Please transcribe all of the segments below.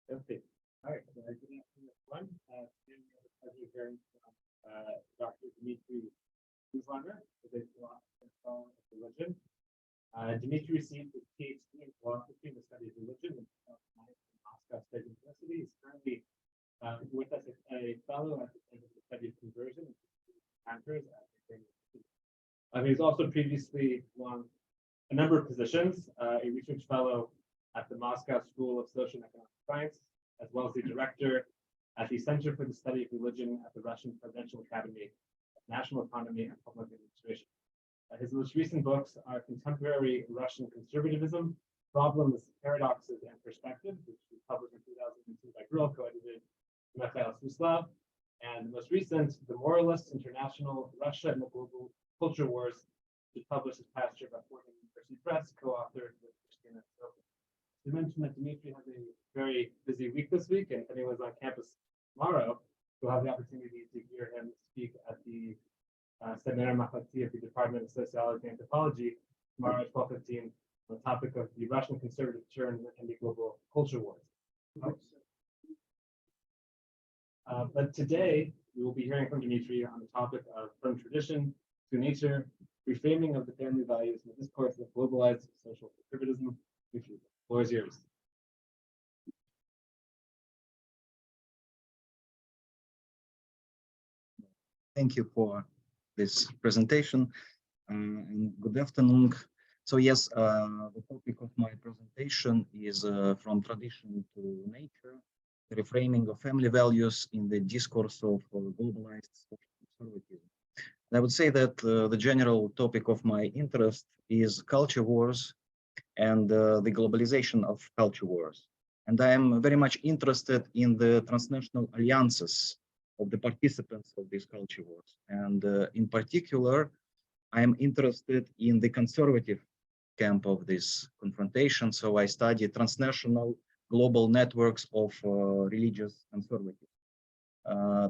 Okay. All right. Good afternoon, everyone. Today we have the pleasure of hearing from Dr. Dmitry Uzlaner, the philosopher of religion. Dmitry received his PhD in philosophy and the study of religion in 2009 from Moscow State University. He's currently with us as a fellow at the Center for the Study of Conversion and Answers at the University. He's also previously won a number of positions, a research fellow at the Moscow School of Social and Economic Science, as well as the director at the Center for the Study of Religion at the Russian Presidential Academy of National Economy and Public Administration. His most recent books are Contemporary Russian Conservatism, Problems, Paradoxes, and Perspectives, which was published in 2002 by Grill, co-edited by Mikhail Suslov, and the most recent, The Moralists, International, Russia and the Global Culture Wars, which was published this past year by Fordham University Press, co-authored with Christina Sophie. You mentioned that Dmitry has a very busy week this week, and if anyone's on campus tomorrow, you'll have the opportunity to hear him speak at the Seminar Mahati of the Department of Sociology and Anthropology tomorrow at 12:15 on the topic of the Russian conservative turn and the global culture wars. But today, we will be hearing from Dmitry on the topic of From Tradition to Nature, Reframing of the Family Values in the Discourse of Globalized Social Conservatism. Dmitry, the floor is yours. Thank you for this presentation and good afternoon. So yes, the topic of my presentation is From Tradition to Nature, the reframing of family values in the discourse of globalized social conservatism. And I would say that the general topic of my interest is culture wars and the globalization of culture wars. And I am very much interested in the transnational alliances of the participants of these culture wars. And in particular, I am interested in the conservative camp of this confrontation. So I study transnational global networks of religious conservatives.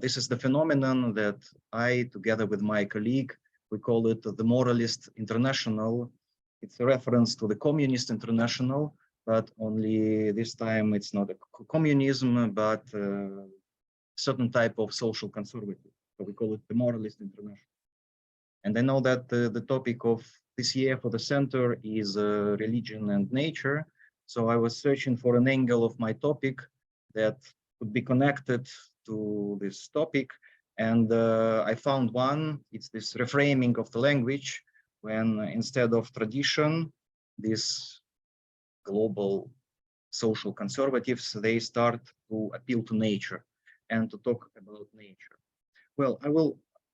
This is the phenomenon that I, together with my colleague, we call it the Moralist International. It's a reference to the Communist International, but only this time it's not a communism, but certain type of social conservative. So we call it the Moralist International. And I know that the topic of this year for the center is religion and nature. So I was searching for an angle of my topic that could be connected to this topic. And I found one. It's this reframing of the language, when instead of tradition, these global social conservatives, they start to appeal to nature and to talk about nature. Well,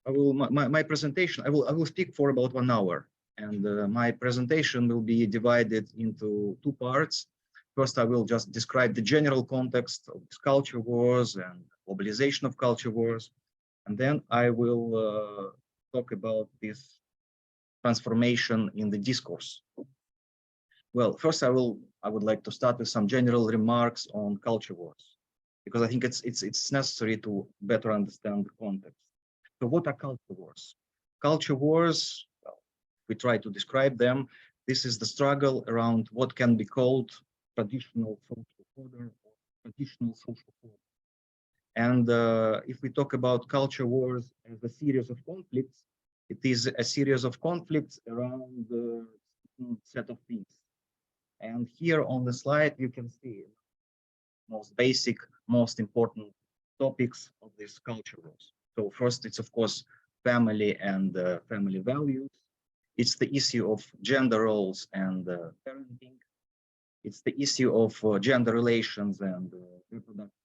my presentation, I will speak for about 1 hour, and my presentation will be divided into 2 parts. First, I will just describe the general context of these culture wars and globalization of culture wars, and then I will talk about this transformation in the discourse. Well, first I would like to start with some general remarks on culture wars, because I think it's necessary to better understand the context. So what are culture wars? Culture wars, well, we try to describe them. This is the struggle around what can be called traditional social order or traditional social order. And if we talk about culture wars as a series of conflicts, it is a series of conflicts around a set of things. And here on the slide, you can see most basic, most important topics of these culture wars. So first, it's of course family and family values. It's the issue of gender roles and parenting. It's the issue of gender relations and reproduction.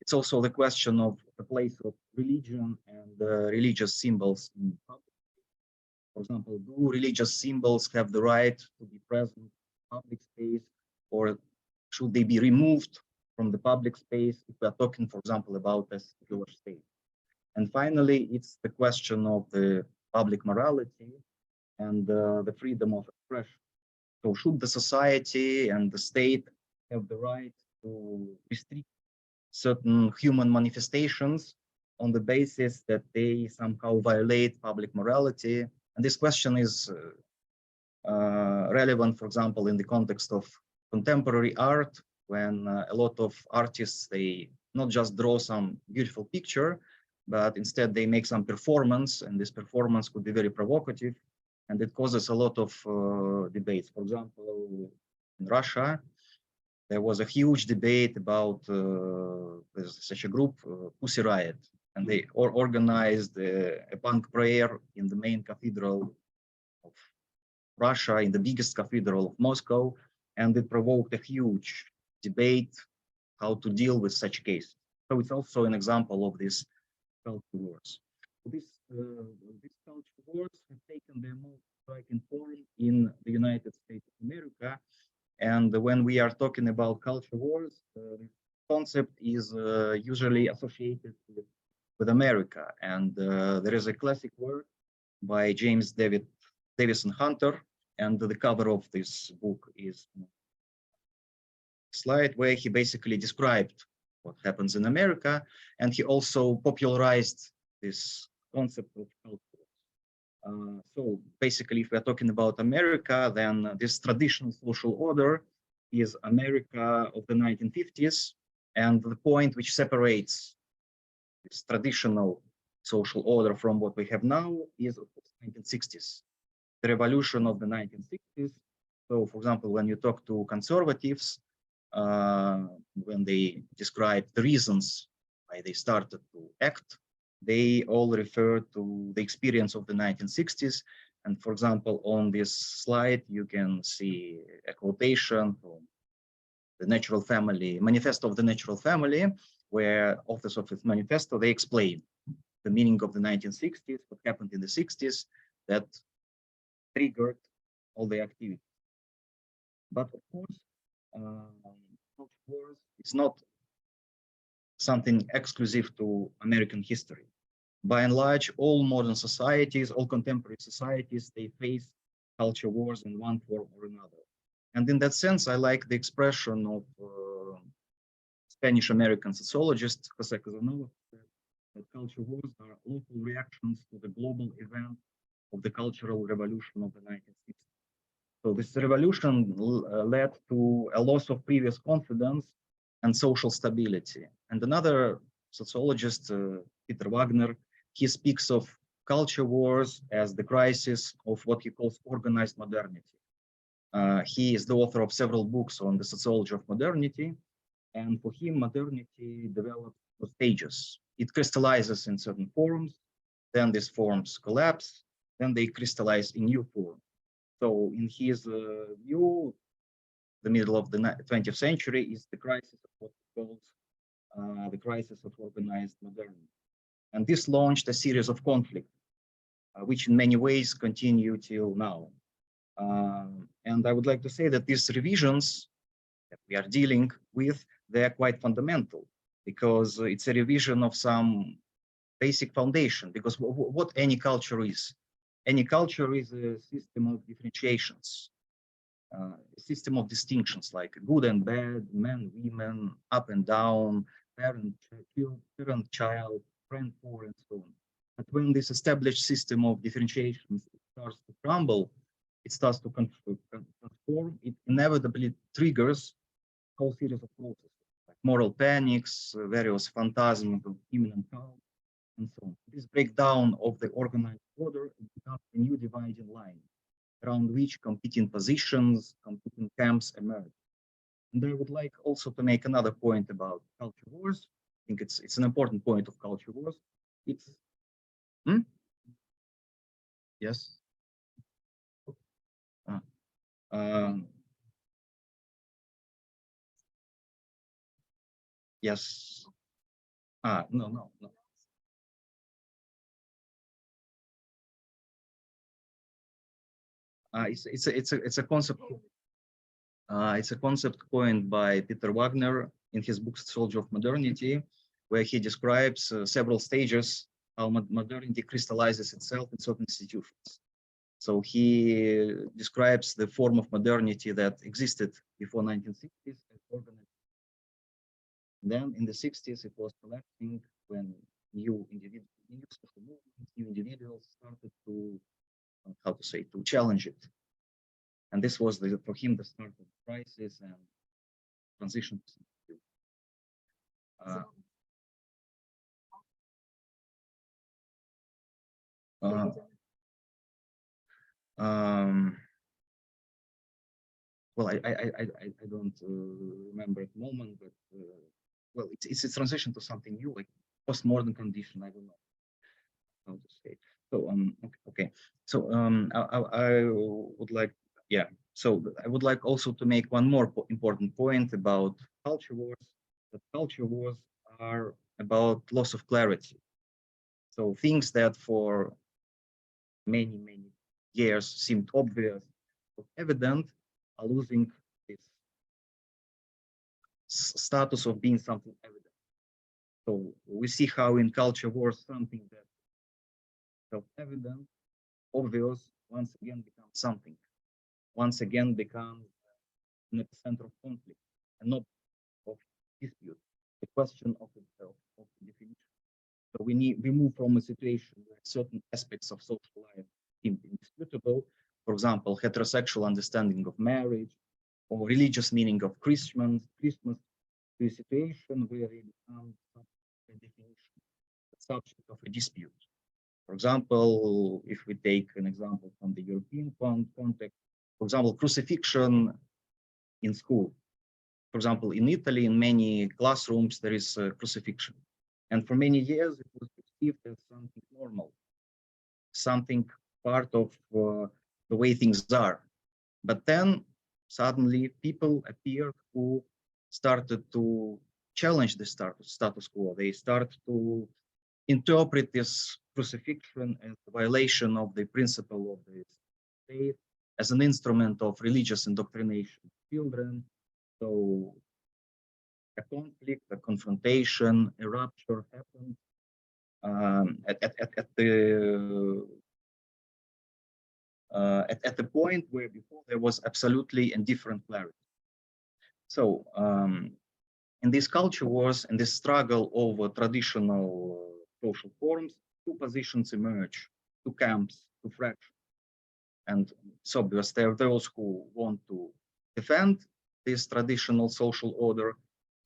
It's also the question of the place of religion and religious symbols in public. For example, do religious symbols have the right to be present in public space, or should they be removed from the public space if we are talking, for example, about a secular state? And finally, it's the question of the public morality and the freedom of expression. So should the society and the state have the right to restrict certain human manifestations on the basis that they somehow violate public morality? And this question is relevant, for example, in the context of contemporary art, when a lot of artists, they not just draw some beautiful picture, but instead they make some performance, and this performance could be very provocative, and it causes a lot of debates. For example, in Russia, there was a huge debate about there's such a group, Pussy Riot, and they organized a punk prayer in the main cathedral of Russia, in the biggest cathedral of Moscow, and it provoked a huge debate how to deal with such cases. So it's also an example of this culture wars. These culture wars have taken their most striking form in the United States of America. And when we are talking about culture wars, the concept is usually associated with America. And there is a classic work by James Davison Hunter, and the cover of this book is a slide where he basically described what happens in America, and he also popularized this concept of culture. So basically, if we're talking about America, then this traditional social order is America of the 1950s, and the point which separates this traditional social order from what we have now is of course 1960s, the revolution of the 1960s. So, for example, when you talk to conservatives, when they describe the reasons why they started to act, they all refer to the experience of the 1960s. And for example, on this slide, you can see a quotation from the Natural Family, Manifesto of the Natural Family, where authors of this manifesto, they explain the meaning of the 1960s, what happened in the 60s that triggered all the activity. But of course, culture wars is not something exclusive to American history. By and large, all modern societies, all contemporary societies, they face culture wars in one form or another. And in that sense, I like the expression of Spanish-American sociologist José Casanova, that culture wars are local reactions to the global event of the Cultural Revolution of the 1960s. So this revolution led to a loss of previous confidence and social stability. And another sociologist, Peter Wagner, he speaks of culture wars as the crisis of what he calls organized modernity. He is the author of several books on the sociology of modernity. And for him, modernity develops through stages. It crystallizes in certain forms, then these forms collapse, then they crystallize in new form. So in his view, the middle of the 20th century is the crisis of what he calls the crisis of organized modernity. And this launched a series of conflicts, which in many ways continue till now. And I would like to say that these revisions that we are dealing with, they are quite fundamental, because it's a revision of some basic foundation, because what any culture is. Any culture is a system of differentiations, a system of distinctions like good and bad, men, women, up and down, parent, child, friend, poor, and so on. But when this established system of differentiations starts to crumble, it starts to transform, it inevitably triggers a whole series of processes, like moral panics, various phantasms of imminent chaos, and so on. This breakdown of the organized order becomes a new dividing line around which competing positions, competing camps emerge. And I would like also to make another point about culture wars. I think it's an important point of culture wars. It's yes. Yes. No. It's a concept. It's a concept coined by Peter Wagner in his book Sociology of Modernity, where he describes several stages how modernity crystallizes itself in certain institutions. So he describes the form of modernity that existed before 1960s as organized. Then in the 60s, it was collapsing when new social movements, new individuals started to, how to say, to challenge it. And this was for him the start of the crisis and transition to something new. Well, I don't remember at the moment, but well, it's a transition to something new, like postmodern condition. I don't know how to say. So okay. So I would like, yeah. So I would like also to make one more important point about culture wars. That culture wars are about loss of clarity. So things that for many years seemed obvious or evident are losing this status of being something evident. So we see how in culture wars something that felt evident, obvious, once again becomes something. Once again becomes an epicenter of conflict and not of dispute. The question of the definition. So we move from a situation where certain aspects of social life seem indisputable. For example, heterosexual understanding of marriage or religious meaning of Christmas, to a situation where it becomes a definition, the subject of a dispute. For example, if we take an example from the European context, for example, crucifixion in school. For example, in Italy, in many classrooms, there is crucifixion. And for many years, it was perceived as something normal, something part of the way things are. But then suddenly people appeared who started to challenge the status quo. They start to interpret this crucifixion as a violation of the principle of the state, as an instrument of religious indoctrination of children. So a conflict, a confrontation, a rupture happened at the point where before there was absolutely indifferent clarity. So in these culture wars and this struggle over traditional social forms, two positions emerge, two camps, two fractions. And it's obvious there are those who want to defend this traditional social order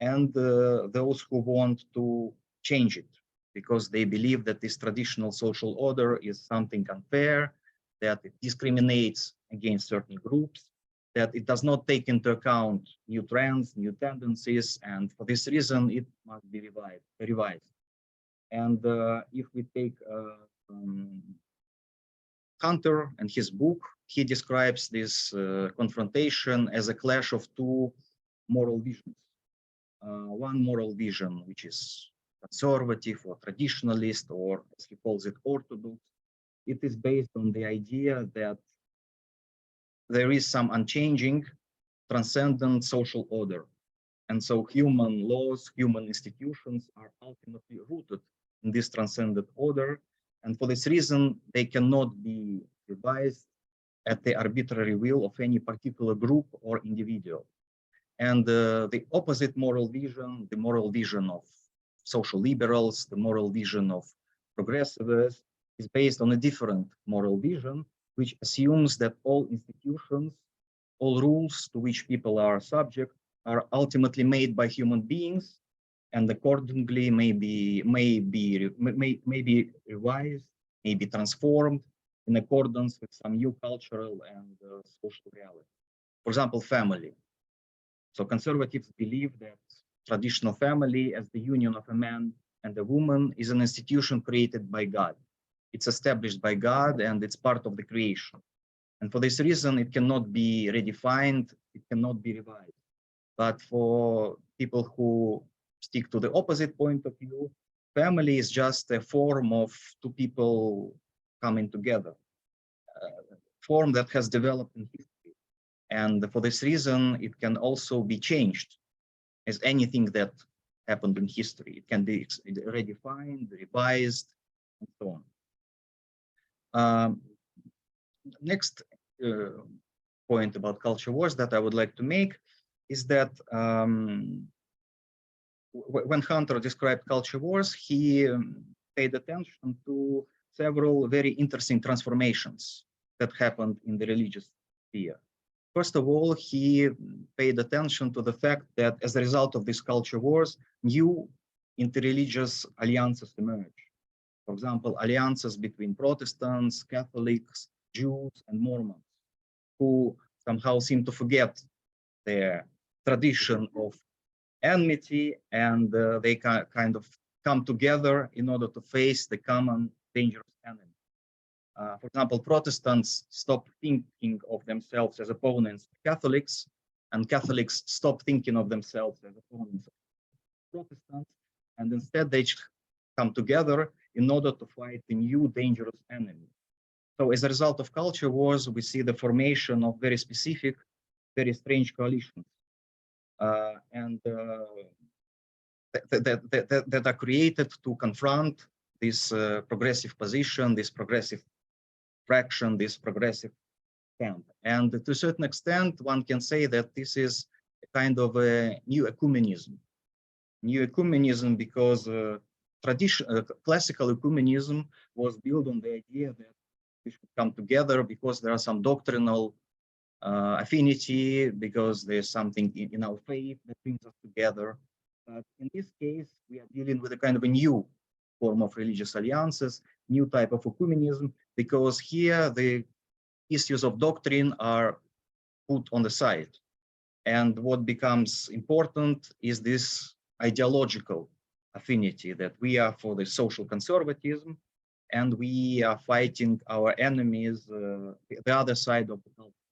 and those who want to change it because they believe that this traditional social order is something unfair, that it discriminates against certain groups, that it does not take into account new trends, new tendencies, and for this reason, it must be revised. And if we take Hunter and his book, he describes this confrontation as a clash of two moral visions. One moral vision, which is conservative or traditionalist, or as he calls it, orthodox. It is based on the idea that there is some unchanging, transcendent social order. And so human laws, human institutions are ultimately rooted in this transcendent order. And for this reason, they cannot be revised at the arbitrary will of any particular group or individual. And the opposite moral vision, the moral vision of social liberals, the moral vision of progressivists, is based on a different moral vision, which assumes that all institutions, all rules to which people are subject, are ultimately made by human beings, and accordingly may be revised, may be transformed in accordance with some new cultural and social reality. For example, family. So conservatives believe that traditional family as the union of a man and a woman is an institution created by God. It's established by God and it's part of the creation. And for this reason, it cannot be redefined, it cannot be revised. But for people who stick to the opposite point of view, family is just a form of two people coming together, a form that has developed in history. And for this reason, it can also be changed as anything that happened in history. It can be redefined, revised, and so on. Next point about culture wars that I would like to make is that when Hunter described culture wars, he paid attention to several very interesting transformations that happened in the religious sphere. First of all, he paid attention to the fact that as a result of these culture wars, new interreligious alliances emerged. For example, alliances between Protestants, Catholics, Jews, and Mormons, who somehow seem to forget their tradition of enmity, and they kind of come together in order to face the common dangerous enemy. For example, Protestants stop thinking of themselves as opponents of Catholics, and Catholics stop thinking of themselves as opponents of Protestants, and instead they come together in order to fight a new dangerous enemy. So as a result of culture wars, we see the formation of very specific, very strange coalitions. That are created to confront this progressive position, this progressive fraction, this progressive camp. And to a certain extent, one can say that this is a kind of a new ecumenism. New ecumenism because classical ecumenism was built on the idea that we should come together because there are some doctrinal affinity, because there's something in our faith that brings us together. But in this case, we are dealing with a kind of a new form of religious alliances, new type of ecumenism, because here the issues of doctrine are put on the side. And what becomes important is this ideological affinity, that we are for the social conservatism and we are fighting our enemies, the other side of the culture.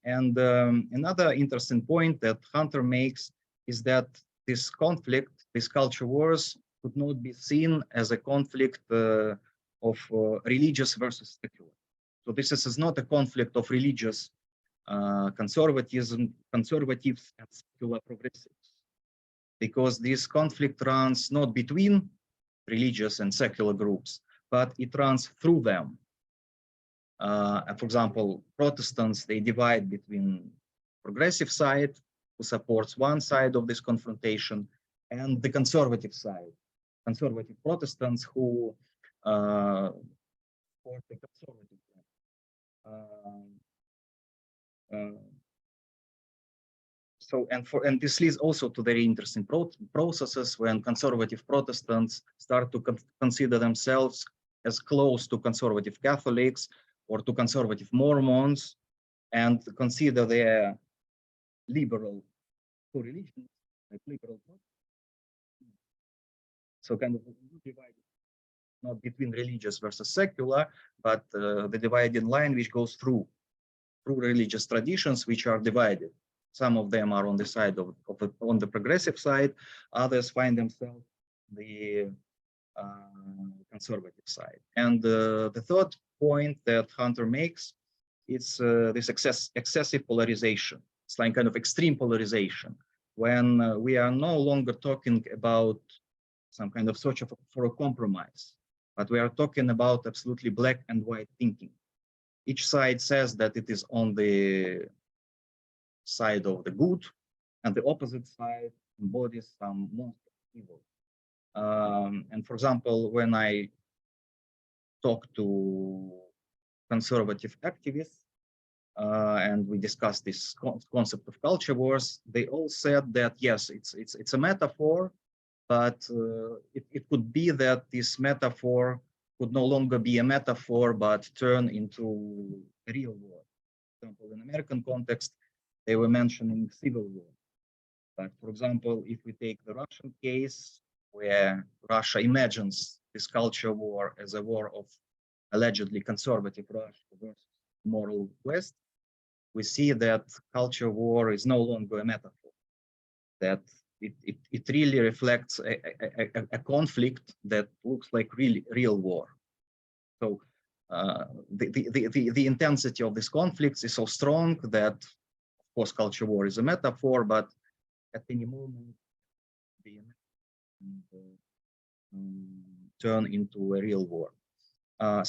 Another interesting point that Hunter makes is that this conflict, these culture wars, could not be seen as a conflict of religious versus secular. So this is not a conflict of religious conservatives and secular progressives, because this conflict runs not between religious and secular groups, but it runs through them. For example, Protestants, they divide between progressive side, who supports one side of this confrontation, and the conservative side, conservative Protestants who support the conservative and this leads also to very interesting processes when conservative Protestants start to consider themselves as close to conservative Catholics or to conservative Mormons, and consider their liberal co-religions, like liberal Protestants. So kind of divided, not between religious versus secular, but the dividing line which goes through religious traditions which are divided. Some of them are on the side on the progressive side, others find themselves the conservative side. And the third point that Hunter makes is this excessive polarization. It's like kind of extreme polarization, when we are no longer talking about some kind of search for a compromise, but we are talking about absolutely black and white thinking. Each side says that it is on the side of the good, and the opposite side embodies some monster evil. And for example, when I talk to conservative activists and we discussed this concept of culture wars, they all said that yes, it's a metaphor, but it could be that this metaphor could no longer be a metaphor, but turn into a real war. For example, in American context, they were mentioning civil war. But for example, if we take the Russian case, where Russia imagines this culture war as a war of allegedly conservative Russia versus moral West, we see that culture war is no longer a metaphor, that it really reflects a conflict that looks like really real war. So the intensity of these conflicts is so strong that, of course, culture war is a metaphor, but at any moment, the turn into a real war. Of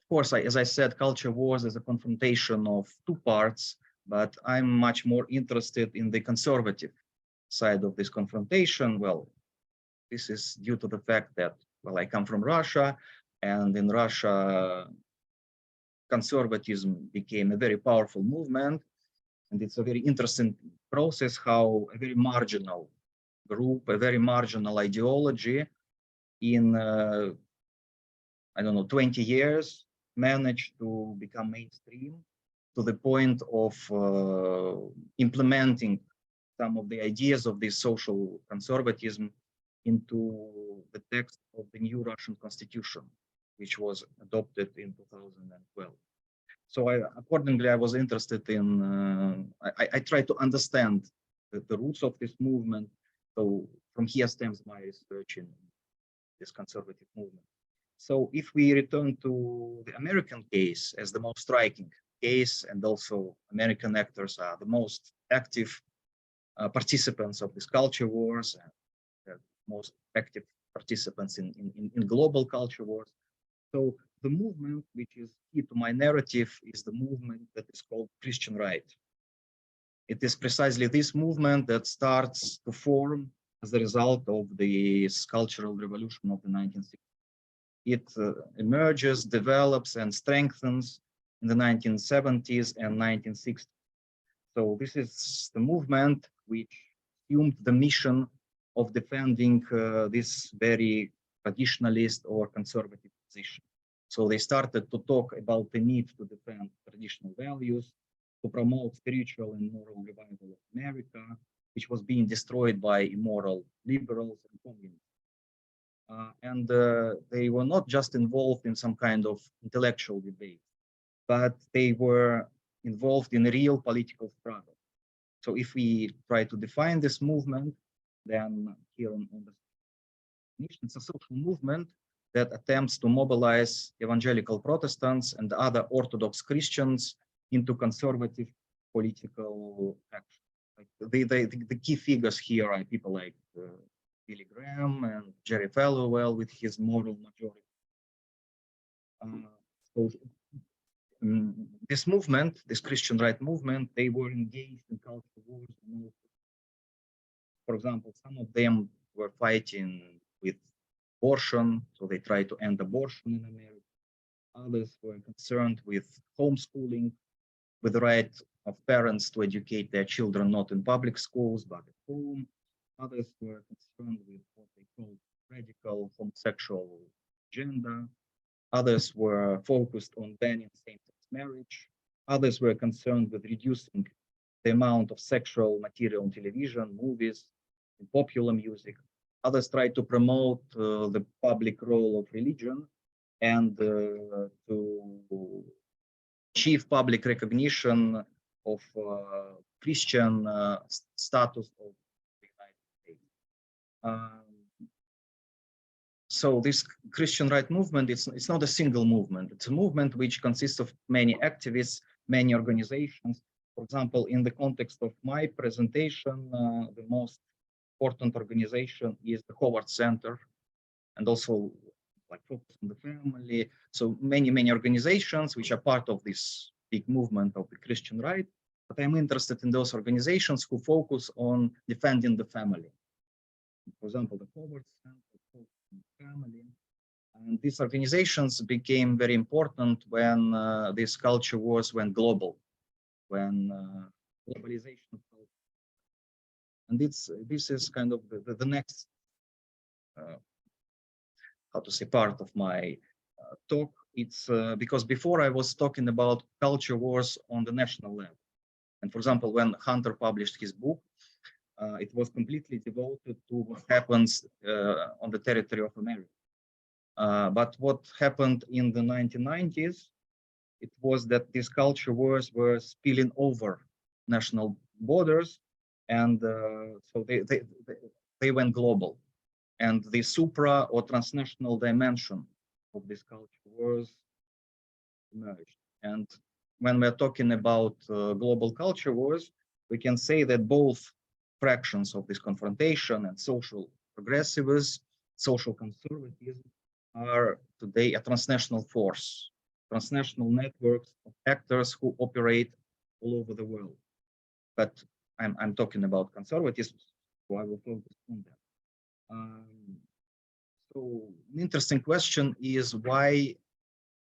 course, as I said, culture wars is a confrontation of two parts, but I'm much more interested in the conservative side of this confrontation. Well, this is due to the fact that, well, I come from Russia, and in Russia, conservatism became a very powerful movement. And it's a very interesting process how a very marginal group, a very marginal ideology in, I don't know, 20 years managed to become mainstream to the point of implementing some of the ideas of this social conservatism into the text of the new Russian constitution, which was adopted in 2012. So accordingly, I was interested in, I tried to understand the roots of this movement. So from here stems my research in this conservative movement. So if we return to the American case as the most striking case, and also American actors are the most active participants of these culture wars, and the most active participants in global culture wars. So the movement which is key to my narrative is the movement that is called Christian right. It is precisely this movement that starts to form as a result of the cultural revolution of the 1960s. It emerges, develops, and strengthens in the 1970s and 1960s. So this is the movement which assumed the mission of defending this very traditionalist or conservative position. So they started to talk about the need to defend traditional values, to promote spiritual and moral revival of America, which was being destroyed by immoral liberals and communists. And they were not just involved in some kind of intellectual debate, but they were involved in a real political struggle. So if we try to define this movement, then here on the definition, it's a social movement that attempts to mobilize evangelical Protestants and other Orthodox Christians into conservative political action. Like the key figures here are people like Billy Graham and Jerry Falwell with his moral majority. This movement, this Christian right movement, they were engaged in culture wars. For example, some of them were fighting with abortion, so they tried to end abortion in America. Others were concerned with homeschooling, with the right of parents to educate their children not in public schools but at home. Others were concerned with what they called radical homosexual agenda. Others were focused on banning same-sex marriage. Others were concerned with reducing the amount of sexual material on television, movies, and popular music. Others tried to promote the public role of religion and to achieve public recognition of Christian status of the United States. So this Christian right movement, it's not a single movement. It's a movement which consists of many activists, many organizations. For example, in the context of my presentation, the most important organization is the Howard Center, and also like focus on the family. So many organizations which are part of this big movement of the Christian right. But I'm interested in those organizations who focus on defending the family. For example, the Howard Center focus on the family. And these organizations became very important when these culture wars went global, when globalization. And this is kind of the next, how to say, part of my talk. It's because before I was talking about culture wars on the national level. And for example, when Hunter published his book, it was completely devoted to what happens on the territory of America. But what happened in the 1990s, it was that these culture wars were spilling over national borders, and so they went global. And the supra or transnational dimension of these culture wars emerged. And when we're talking about global culture wars, we can say that both fractions of this confrontation and social progressivism, social conservatism are today a transnational force, transnational networks of actors who operate all over the world. But I'm talking about conservatism, so I will focus on that. So an interesting question is why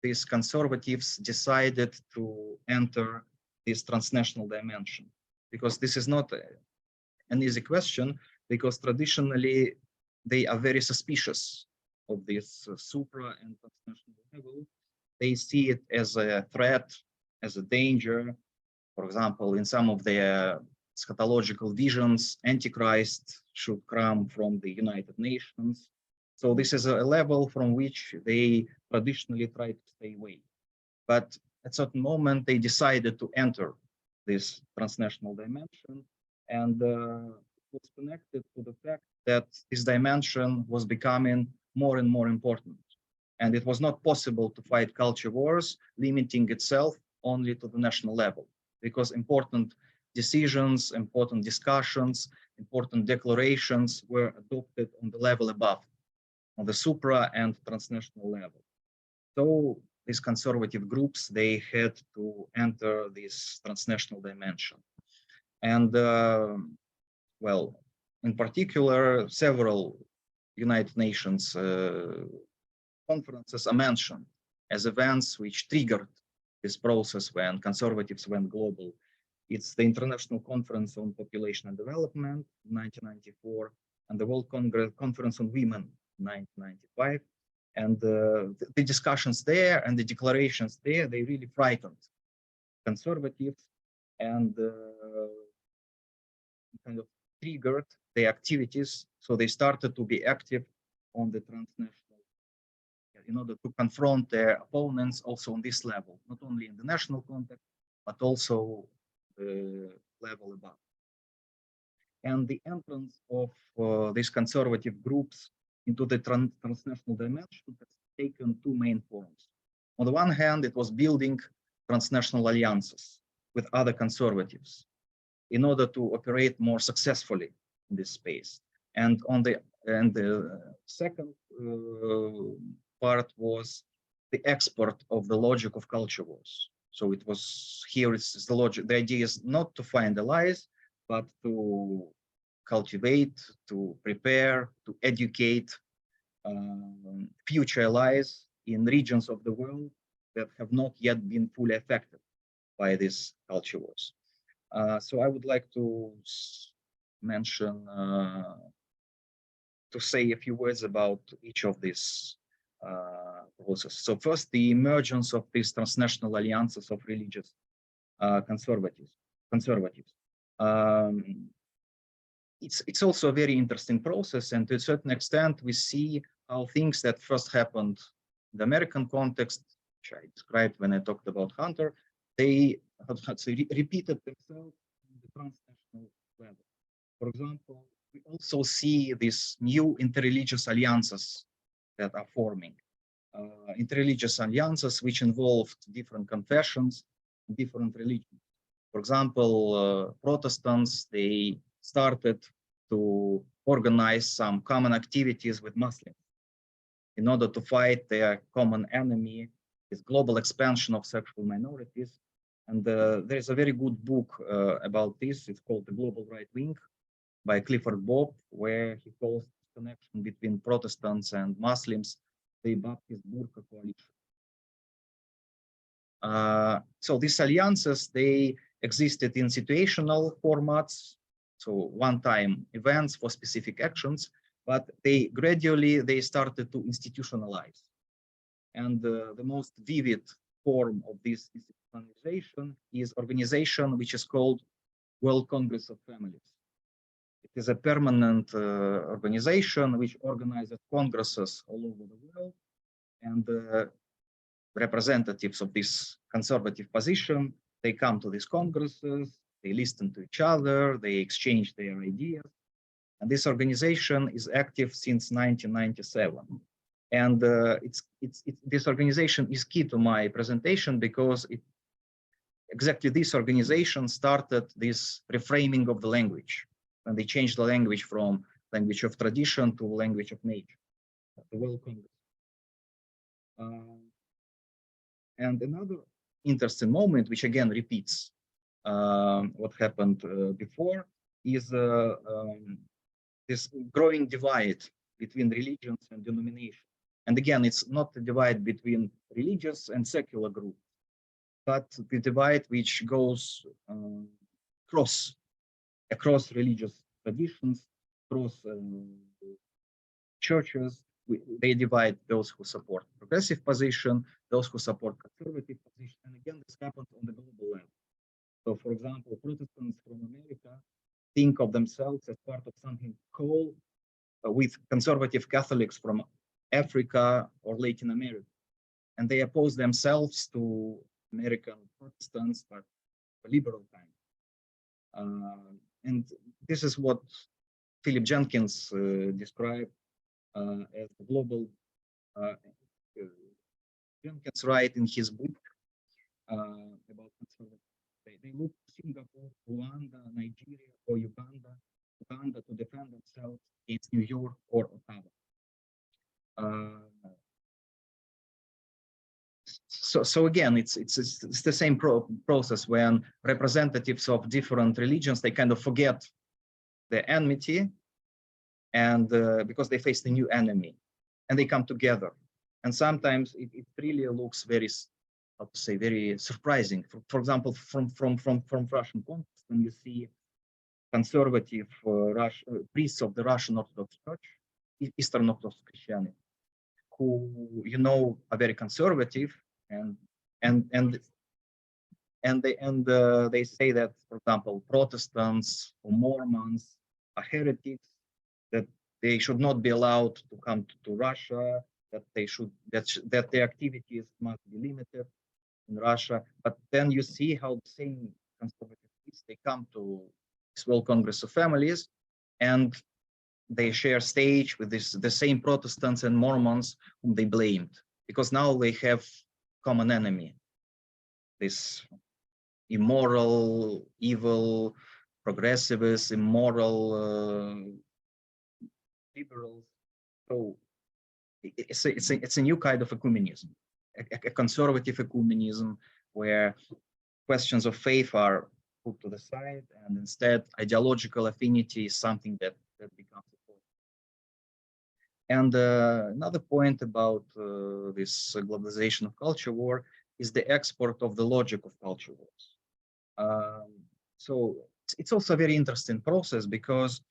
these conservatives decided to enter this transnational dimension? Because this is not an easy question, because traditionally they are very suspicious of this supra and transnational level. They see it as a threat, as a danger. For example, in some of their eschatological visions, Antichrist should come from the United Nations. So this is a level from which they traditionally try to stay away. But at a certain moment, they decided to enter this transnational dimension, and it was connected to the fact that this dimension was becoming more and more important. And it was not possible to fight culture wars, limiting itself only to the national level, because important decisions, important discussions, important declarations were adopted on the level above, on the supra and transnational level. So these conservative groups, they had to enter this transnational dimension. And well, in particular, several United Nations conferences are mentioned as events which triggered this process when conservatives went global. It's the International Conference on Population and Development in 1994, and the World Conference on Women in 1995. And the discussions there and the declarations there, they really frightened conservatives and kind of triggered their activities. So they started to be active on the transnational in order to confront their opponents also on this level, not only in the national context, but also the level above. And the entrance of these conservative groups into the transnational dimension has taken two main forms. On the one hand, it was building transnational alliances with other conservatives in order to operate more successfully in this space. And the second part was the export of the logic of culture wars. So it was here, it's the logic. The idea is not to find allies, but to cultivate, to prepare, to educate future allies in regions of the world that have not yet been fully affected by these culture wars. So I would like to mention, to say a few words about each of these processes. So first, the emergence of these transnational alliances of religious conservatives. It's also a very interesting process, and to a certain extent, we see how things that first happened in the American context, which I described when I talked about Hunter, they repeated themselves on the transnational level. For example, we also see these new interreligious alliances that are forming. Interreligious alliances which involved different confessions, different religions. For example, Protestants, they started to organize some common activities with Muslims in order to fight their common enemy, this global expansion of sexual minorities. And there's a very good book about this. It's called The Global Right Wing by Clifford Bob, where he calls the connection between Protestants and Muslims the Baptist Burqa coalition. So these alliances, they existed in situational formats, so one-time events for specific actions, but they gradually started to institutionalize. And the most vivid form of this institutionalization is organization which is called World Congress of Families. It is a permanent organization which organizes congresses all over the world, and representatives of this conservative position, they come to these congresses, they listen to each other, they exchange their ideas. And this organization is active since 1997. And this organization is key to my presentation because exactly this organization started this reframing of the language. And they changed the language from language of tradition to language of nature, the World Congress. And another interesting moment, which again repeats what happened before, is this growing divide between religions and denominations. And again, it's not a divide between religious and secular groups, but the divide which goes across religious traditions, across churches. They divide those who support progressive position, those who support conservative position. And again, this happens on the global level. So, for example, Protestants from America think of themselves as part of something called with conservative Catholics from Africa or Latin America. And they oppose themselves to American Protestants, but liberal kind. And this is what Philip Jenkins described as the global. Jenkins writes in his book about conservatism. They look to Singapore, Rwanda, Nigeria, or Uganda to defend themselves against New York or Ottawa. So again, it's the same process when representatives of different religions, they kind of forget the enmity, and because they face the new enemy, and they come together. And sometimes it really looks very, how to say, very surprising. For example, from Russian context, when you see conservative priests of the Russian Orthodox Church, Eastern Orthodox Christianity, who are very conservative, and they say that, for example, Protestants or Mormons are heretics, that they should not be allowed to come to Russia, that that their activities must be limited in Russia. But then you see how the same conservative priests, they come to this World Congress of Families, and they share stage with the same Protestants and Mormons whom they blamed, because now they have common enemy, this immoral, evil, progressivists, immoral liberals. So it's a new kind of ecumenism, a conservative ecumenism, where questions of faith are put to the side, and instead ideological affinity is something that becomes important. And another point about this globalization of culture war is the export of the logic of culture wars. So it's also a very interesting process, because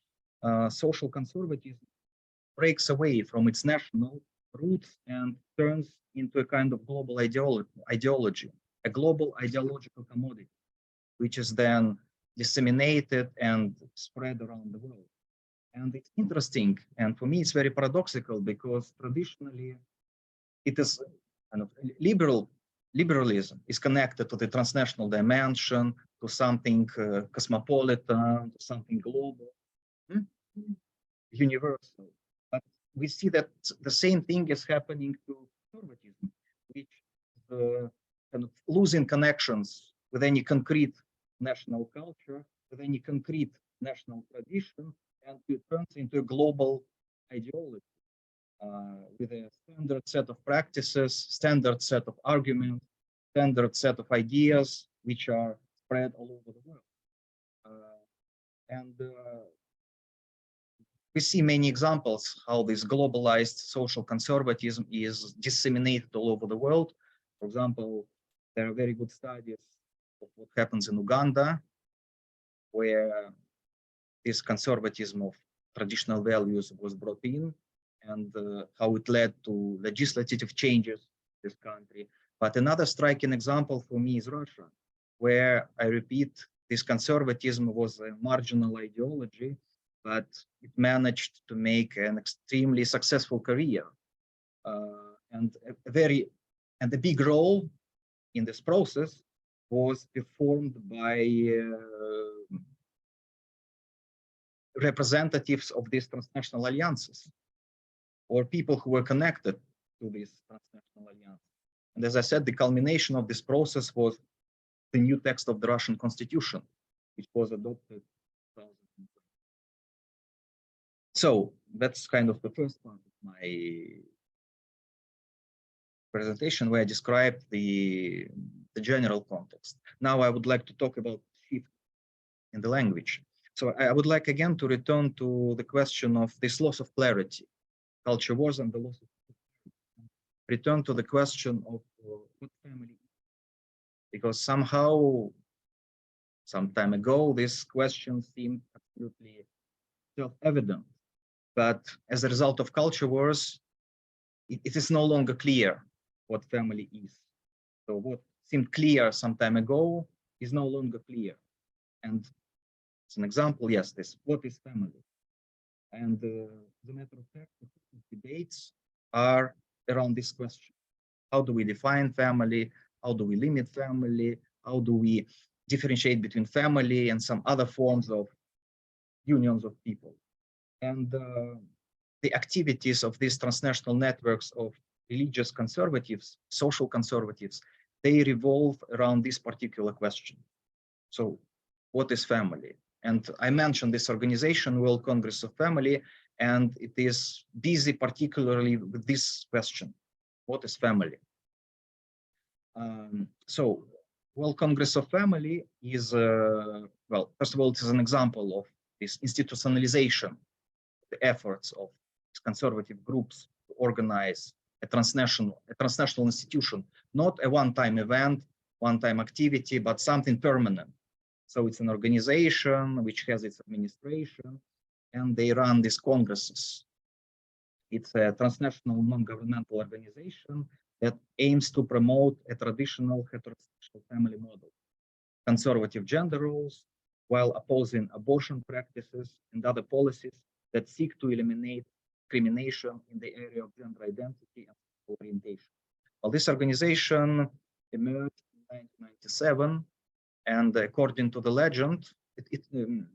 social conservatism breaks away from its national roots and turns into a kind of global ideology, a global ideological commodity, which is then disseminated and spread around the world. And it's interesting, and for me it's very paradoxical, because traditionally it is kind of liberalism is connected to the transnational dimension, to something cosmopolitan, to something global, universal. But we see that the same thing is happening to conservatism, which is kind of losing connections with any concrete national culture, with any concrete national tradition, and it turns into a global ideology with a standard set of practices, standard set of arguments, standard set of ideas, which are spread all over the world. And we see many examples how this globalized social conservatism is disseminated all over the world. For example, there are very good studies of what happens in Uganda, where this conservatism of traditional values was brought in, and how it led to legislative changes in this country. But another striking example for me is Russia, where, I repeat, this conservatism was a marginal ideology, but it managed to make an extremely successful career. And the big role in this process was performed by representatives of these transnational alliances, or people who were connected to these transnational alliances. And as I said, the culmination of this process was the new text of the Russian Constitution, which was adopted in 2020. So that's kind of the first part of my presentation, where I described the general context. Now I would like to talk about shift in the language. So I would like again to return to the question of this loss of clarity, culture wars and the loss of clarity. return to the question of what family is. Because somehow, some time ago, this question seemed absolutely self-evident. But as a result of culture wars, it is no longer clear what family is. So what seemed clear some time ago is no longer clear. And as an example, yes, this, what is family? And as a matter of fact, the debates are around this question. How do we define family? How do we limit family? How do we differentiate between family and some other forms of unions of people? And the activities of these transnational networks of religious conservatives, social conservatives, they revolve around this particular question. So what is family? And I mentioned this organization, World Congress of Family, and it is busy particularly with this question. What is family? So World Congress of Family is, well, first of all, it is an example of this institutionalization, the efforts of conservative groups to organize a transnational institution, not a one-time event, one-time activity, but something permanent. So it's an organization which has its administration, and they run these congresses. It's a transnational non-governmental organization that aims to promote a traditional heterosexual family model, conservative gender roles, while opposing abortion practices and other policies that seek to eliminate discrimination in the area of gender identity and sexual orientation. Well, this organization emerged in 1997, and according to the legend, the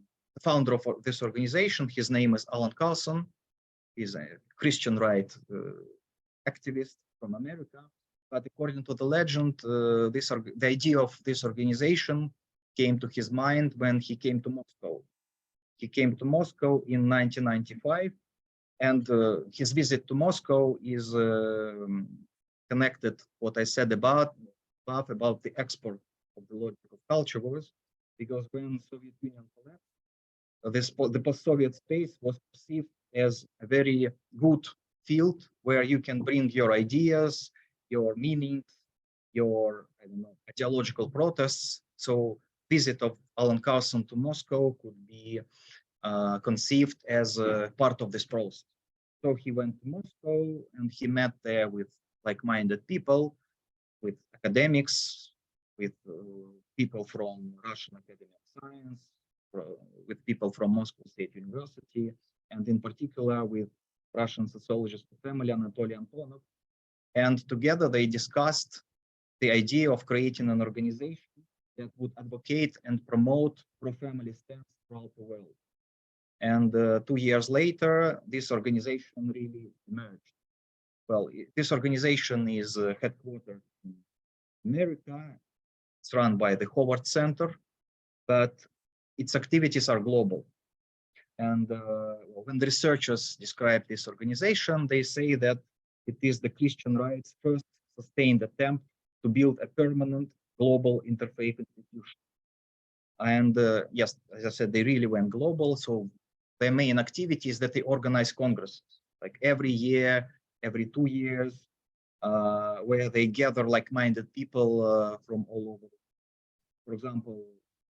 founder of this organization, his name is Alan Carson. He's a Christian right activist from America. But according to the legend, the idea of this organization came to his mind when he came to Moscow. He came to Moscow in 1995, and his visit to Moscow is connected what I said about the export of the logic of culture wars, because when Soviet Union collapsed, the post-Soviet space was perceived as a very good field where you can bring your ideas, your meanings, your, I don't know, ideological protests. So visit of Alan Carson to Moscow could be conceived as a part of this process. So he went to Moscow and he met there with like-minded people, with academics, with people from Russian Academy of Science, with people from Moscow State University, and in particular with Russian sociologist of family Anatoly Antonov. And together they discussed the idea of creating an organization that would advocate and promote pro-family stance throughout the world. And 2 years later, this organization really emerged. Well, this organization is headquartered in America. It's run by the Howard Center, but its activities are global. And when the researchers describe this organization, they say that it is the Christian right's first sustained attempt to build a permanent global interfaith institution. And yes, as I said, they really went global. So their main activity is that they organize congresses, like every year, every 2 years, where they gather like-minded people from all over. For example,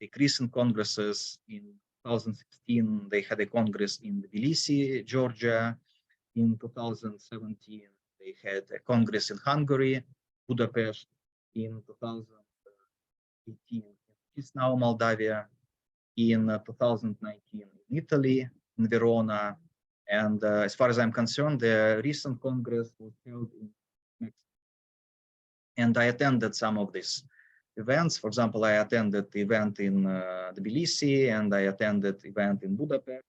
the recent congresses in 2016, they had a congress in Tbilisi, Georgia. In 2017, they had a congress in Hungary, Budapest. In 2018, Chisinau, Moldavia. In 2019, in Italy, in Verona. And as far as I'm concerned, the recent congress was held in Mexico. And I attended some of these events. For example, I attended the event in Tbilisi, and I attended the event in Budapest.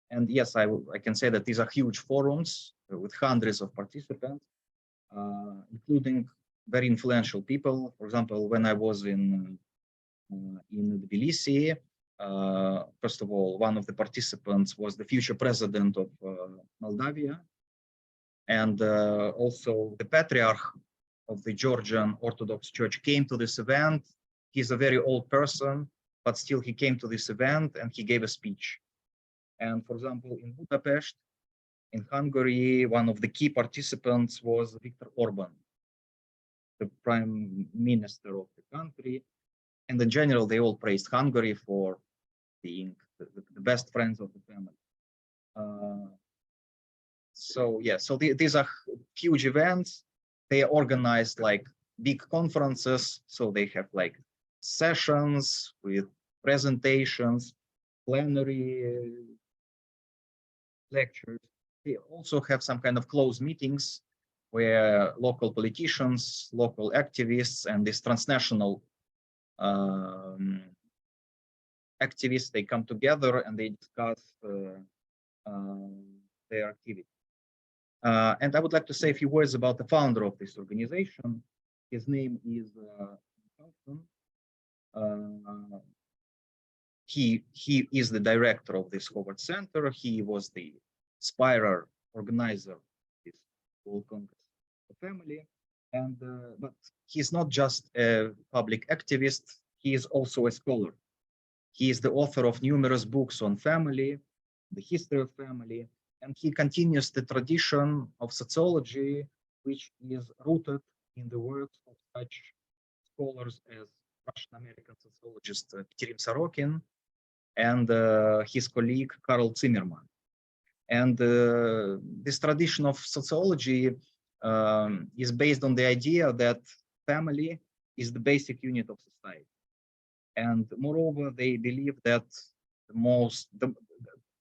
And yes, I can say that these are huge forums with hundreds of participants, including very influential people. For example, when I was in Tbilisi, first of all, one of the participants was the future president of Moldavia, and also the patriarch of the Georgian Orthodox Church came to this event. He's a very old person, but still he came to this event and he gave a speech. And for example, in Budapest, In Hungary, one of the key participants was Viktor Orban, the prime minister of the country. And in general, they all praised Hungary for being the best friends of the family. So yeah, so these are huge events. They are organized like big conferences. So they have like sessions with presentations, plenary lectures. They also have some kind of closed meetings where local politicians, local activists, and these transnational activists, they come together and they discuss their activity. And I would like to say a few words about the founder of this organization. His name is he is the director of this Howard Center. He was the inspirer, organizer of this World Congress of Family. And but he's not just a public activist, he is also a scholar. He is the author of numerous books on family, the history of family, and he continues the tradition of sociology, which is rooted in the works of such scholars as Russian-American sociologist Peter Sorokin and his colleague Karl Zimmerman. And this tradition of sociology is based on the idea that family is the basic unit of society. And moreover, they believe that the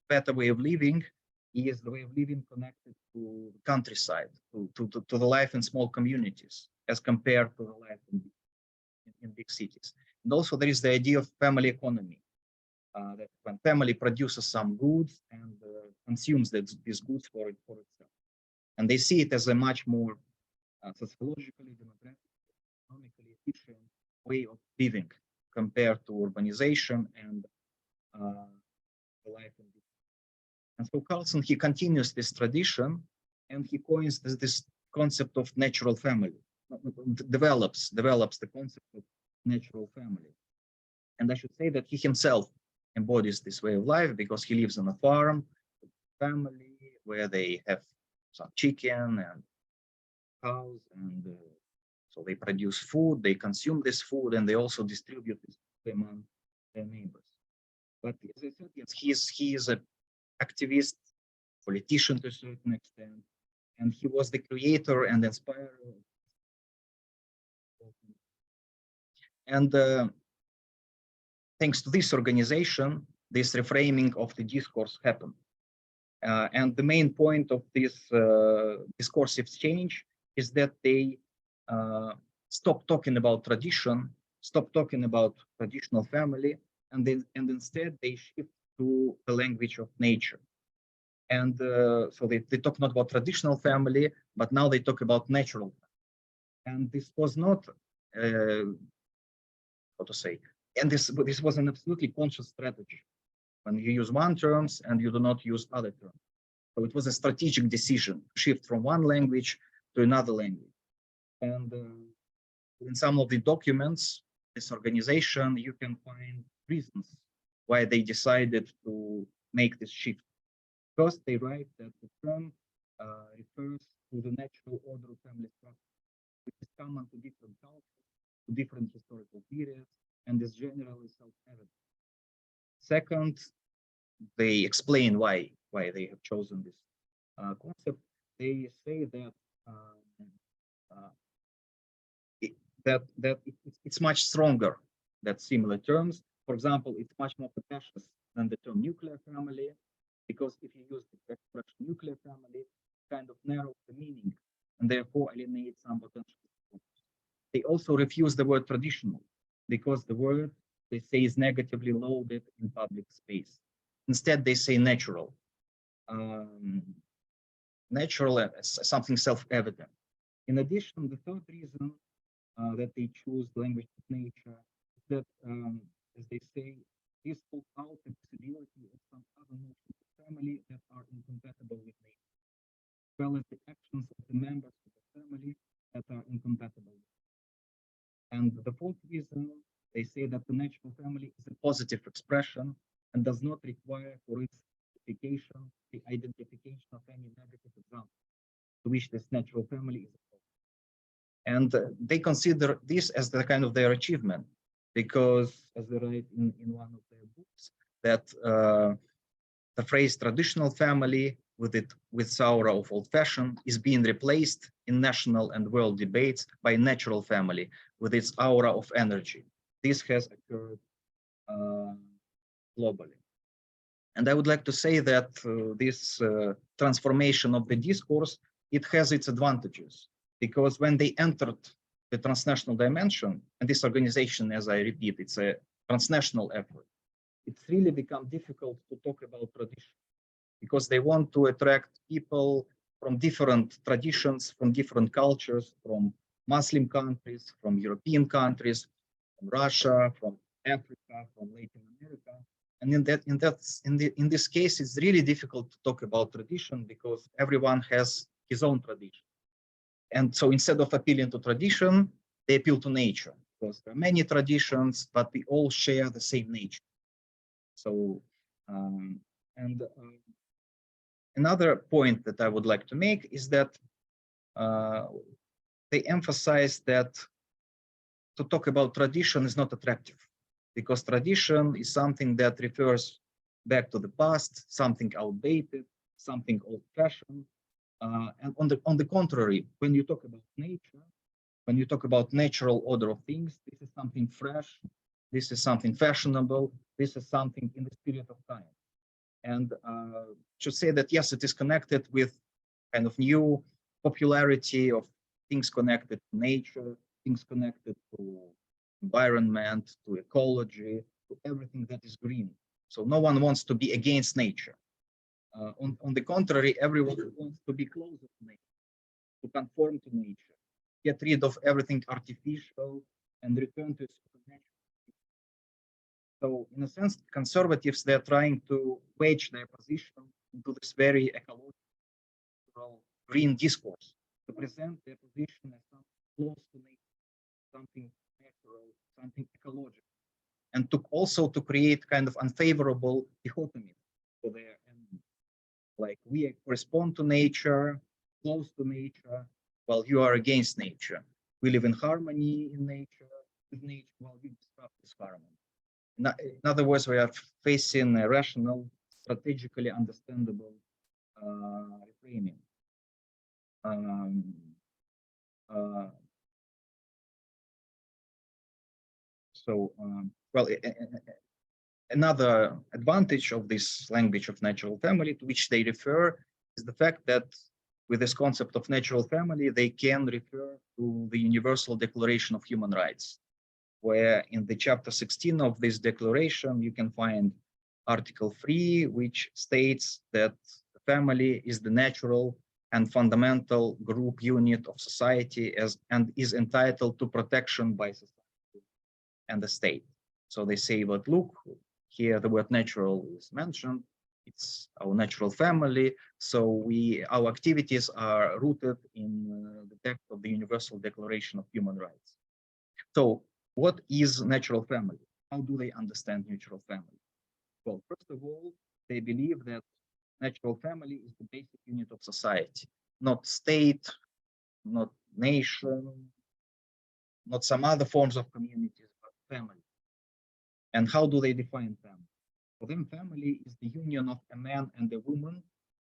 better way of living is the way of living connected to the countryside, to the life in small communities, as compared to the life in big cities. And also there is the idea of family economy, that when family produces some goods and consumes these goods for itself. And they see it as a much more sociologically, demographically, economically efficient way of living compared to urbanization and the life in big. And so Carlson, he continues this tradition and he coins this concept of natural family, develops the concept of natural family. And I should say that he himself embodies this way of life because he lives on a farm, family, where they have some chicken and cows, and so they produce food, they consume this food, and they also distribute this among their neighbors. But as I said, yes, he is an activist, politician to a certain extent, and he was the creator and inspirer. And thanks to this organization, this reframing of the discourse happened. And the main point of this discursive change is that they stop talking about tradition, stop talking about traditional family, and instead they shift to the language of nature. And so they talk not about traditional family, but now they talk about natural family. And this was not, how to say, and this was an absolutely conscious strategy. When you use one terms and you do not use other terms. So it was a strategic decision to shift from one language to another language. And in some of the documents, this organization, you can find reasons why they decided to make this shift. First, they write that the term refers to the natural order of family structure, which is common to different cultures, to different historical periods, and is generally self-evident. Second, they explain why they have chosen this concept. They say that it's much stronger than similar terms. For example, it's much more capacious than the term nuclear family, because if you use the expression nuclear family, it kind of narrows the meaning and therefore alienates some potential supporters. They also refuse the word traditional, because the word, they say, is negatively loaded in public space. Instead, they say natural. Natural as something self-evident. In addition, the third reason that they choose language of nature is that, as they say, this pulls out the possibility of some other notions of family that are incompatible with nature, as well as the actions of the members of the family that are incompatible with nature. And the fourth reason, they say that the natural family is a positive expression and does not require for its the identification of any negative example to which this natural family is opposed. And they consider this as the kind of their achievement, because as they write in one of their books, that the phrase traditional family with its aura of old fashion is being replaced in national and world debates by natural family with its aura of energy. This has occurred globally. And I would like to say that this transformation of the discourse, it has its advantages, because when they entered the transnational dimension, and this organization, as I repeat, it's a transnational effort, it's really become difficult to talk about tradition, because they want to attract people from different traditions, from different cultures, from Muslim countries, from European countries, from Russia, from Africa, from Latin America. And in this case, it's really difficult to talk about tradition, because everyone has his own tradition. And so instead of appealing to tradition, they appeal to nature, because there are many traditions, but we all share the same nature. So, another point that I would like to make is that they emphasize that to talk about tradition is not attractive, because tradition is something that refers back to the past, something outdated, something old-fashioned. And on the contrary, when you talk about nature, when you talk about natural order of things, this is something fresh, this is something fashionable, this is something in the spirit of time. And should say that, yes, it is connected with kind of new popularity of things connected to nature, things connected to environment, to ecology, to everything that is green. So no one wants to be against nature. On the contrary, everyone wants to be closer to nature, to conform to nature, get rid of everything artificial and return to its supernatural. So in a sense, conservatives, they're trying to wedge their position into this very ecological green discourse, to present their position as something close to nature, something natural, something ecological, and also to create kind of unfavorable dichotomy for their enemy. Like, we correspond to nature, close to nature, while you are against nature. We live in harmony in nature, with nature, while you disrupt this harmony. In other words, we are facing a rational, strategically understandable reframing. Well, another advantage of this language of natural family to which they refer is the fact that with this concept of natural family, they can refer to the Universal Declaration of Human Rights, where in the chapter 16 of this declaration, you can find Article 3, which states that the family is the natural and fundamental group unit of society and is entitled to protection by society and the state. So they say, but look, here the word natural is mentioned. It's our natural family. So our activities are rooted in the text of the Universal Declaration of Human Rights. So what is natural family? How do they understand natural family? Well, first of all, they believe that natural family is the basic unit of society, not state, not nation, not some other forms of communities, but family. And how do they define family? For them, family is the union of a man and a woman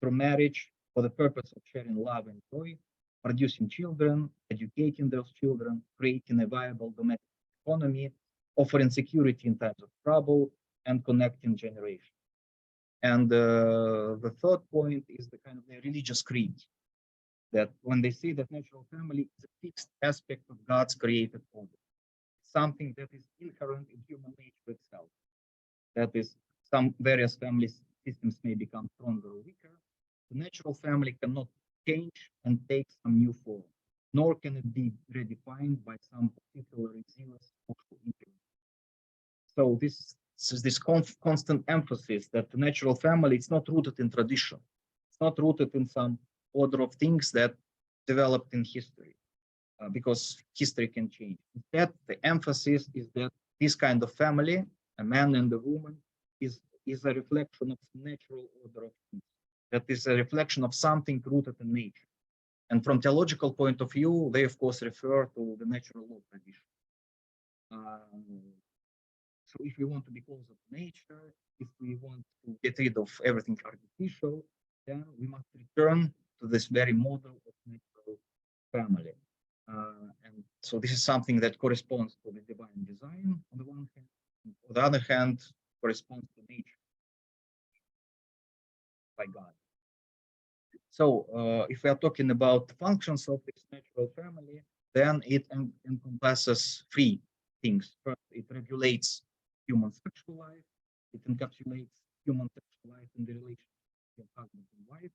through marriage for the purpose of sharing love and joy, producing children, educating those children, creating a viable domestic economy, offering security in times of trouble, and connecting generations. And the third point is the kind of the religious creed, that when they say that natural family is a fixed aspect of God's created order, something that is inherent in human nature itself. That is, some various family systems may become stronger or weaker. The natural family cannot change and take some new form, nor can it be redefined by some particular zealous social influence. So this is this constant emphasis that the natural family is not rooted in tradition. It's not rooted in some order of things that developed in history, because history can change. Instead, the emphasis is that this kind of family, a man and a woman, is is a reflection of natural order of things. That is a reflection of something rooted in nature. And from theological point of view, they of course refer to the natural law tradition. So if we want to be closer to nature, if we want to get rid of everything artificial, then we must return to this very model of natural family. And so this is something that corresponds to the divine design on the one hand, and on the other hand, corresponds to nature by God. So if we are talking about the functions of this natural family, then it encompasses three things. First, it regulates human sexual life. It encapsulates human sexual life in the relationship between husband and wife.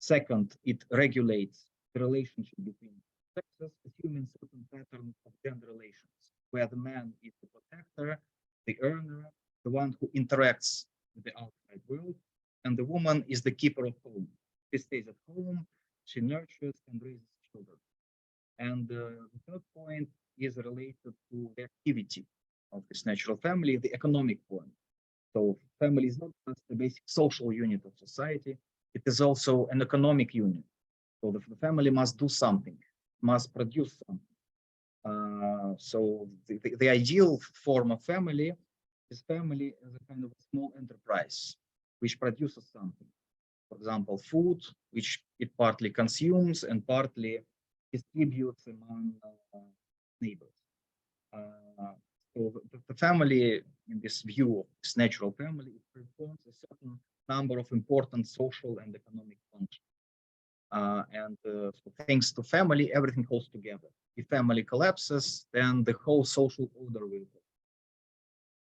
Second, it regulates the relationship between sexes, assuming certain patterns of gender relations, where the man is the protector, the earner, the one who interacts with the outside world, and the woman is the keeper of home. She stays at home, she nurtures and raises children. And the third point is related to the activity of this natural family, the economic point. So family is not just the basic social unit of society, it is also an economic unit. So the family must do something, must produce something. So the ideal form of family is family as a kind of a small enterprise, which produces something. For example, food, which it partly consumes and partly distributes among neighbors. So the family, in this view of this natural family, it performs a certain number of important social and economic functions. So thanks to family, everything holds together. If family collapses, then the whole social order will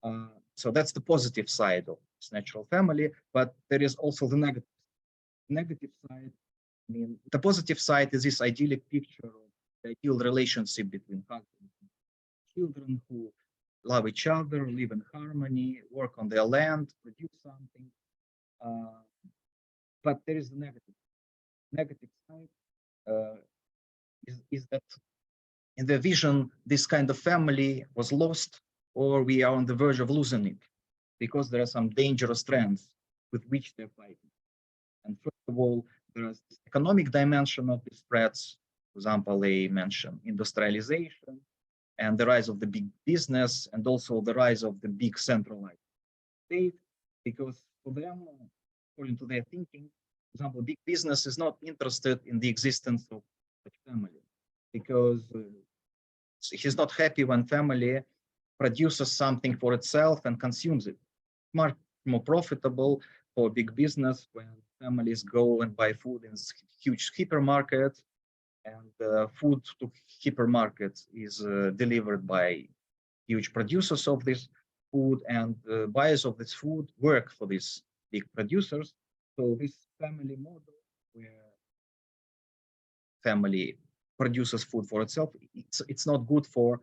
go. So that's the positive side of this natural family, but there is also the negative side. I mean, the positive side is this idyllic picture of the ideal relationship between husbands and children who love each other, live in harmony, work on their land, produce something. But there is the negative side is that in the vision, this kind of family was lost, or we are on the verge of losing it, because there are some dangerous trends with which they're fighting. And first of all, there is this economic dimension of these threats. For example, they mention industrialization and the rise of the big business, and also the rise of the big centralized state, because for them, according to their thinking, for example, big business is not interested in the existence of such family, because he's not happy when family produces something for itself and consumes it. Much more profitable for big business when families go and buy food in huge hypermarkets, and food to hypermarkets is delivered by huge producers of this food, and buyers of this food work for these big producers. So this family model where family produces food for itself, it's not good for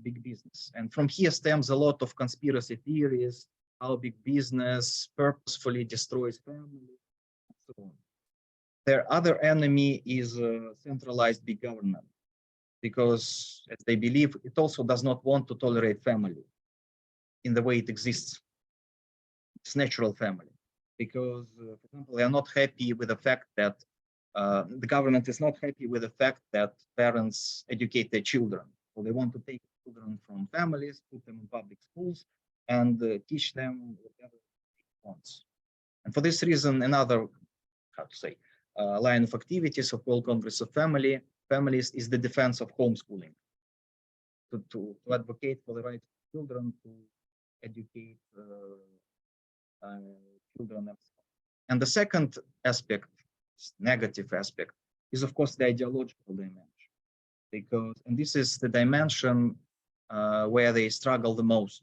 big business. And from here stems a lot of conspiracy theories, how big business purposefully destroys family, and so on. Their other enemy is centralized big government, because as they believe, it also does not want to tolerate family in the way it exists. It's natural family, because, for example, they are not happy with the fact that the government is not happy with the fact that parents educate their children. So they want to take children from families, put them in public schools, and teach them whatever they want. And for this reason, another, how to say, line of activities of World Congress of Families is the defense of homeschooling, to advocate for the right of children to educate children themselves. And the second aspect, negative aspect, is of course the ideological dimension, because, and this is the dimension where they struggle the most.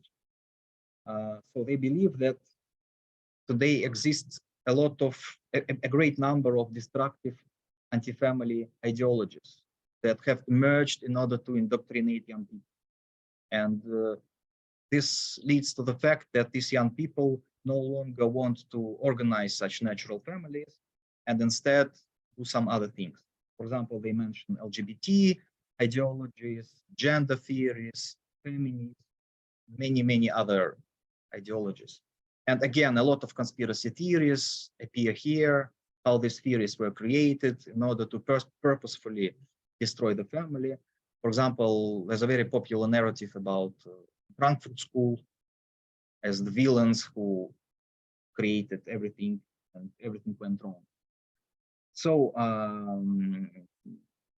So they believe that today exists a lot of, a great number of destructive anti-family ideologies that have emerged in order to indoctrinate young people. And this leads to the fact that these young people no longer want to organize such natural families, and instead do some other things. For example, they mention LGBT ideologies, gender theories, feminism, many other ideologies. And again, a lot of conspiracy theories appear here, how these theories were created in order to purposefully destroy the family. For example, there's a very popular narrative about Frankfurt School as the villains who created everything and everything went wrong. So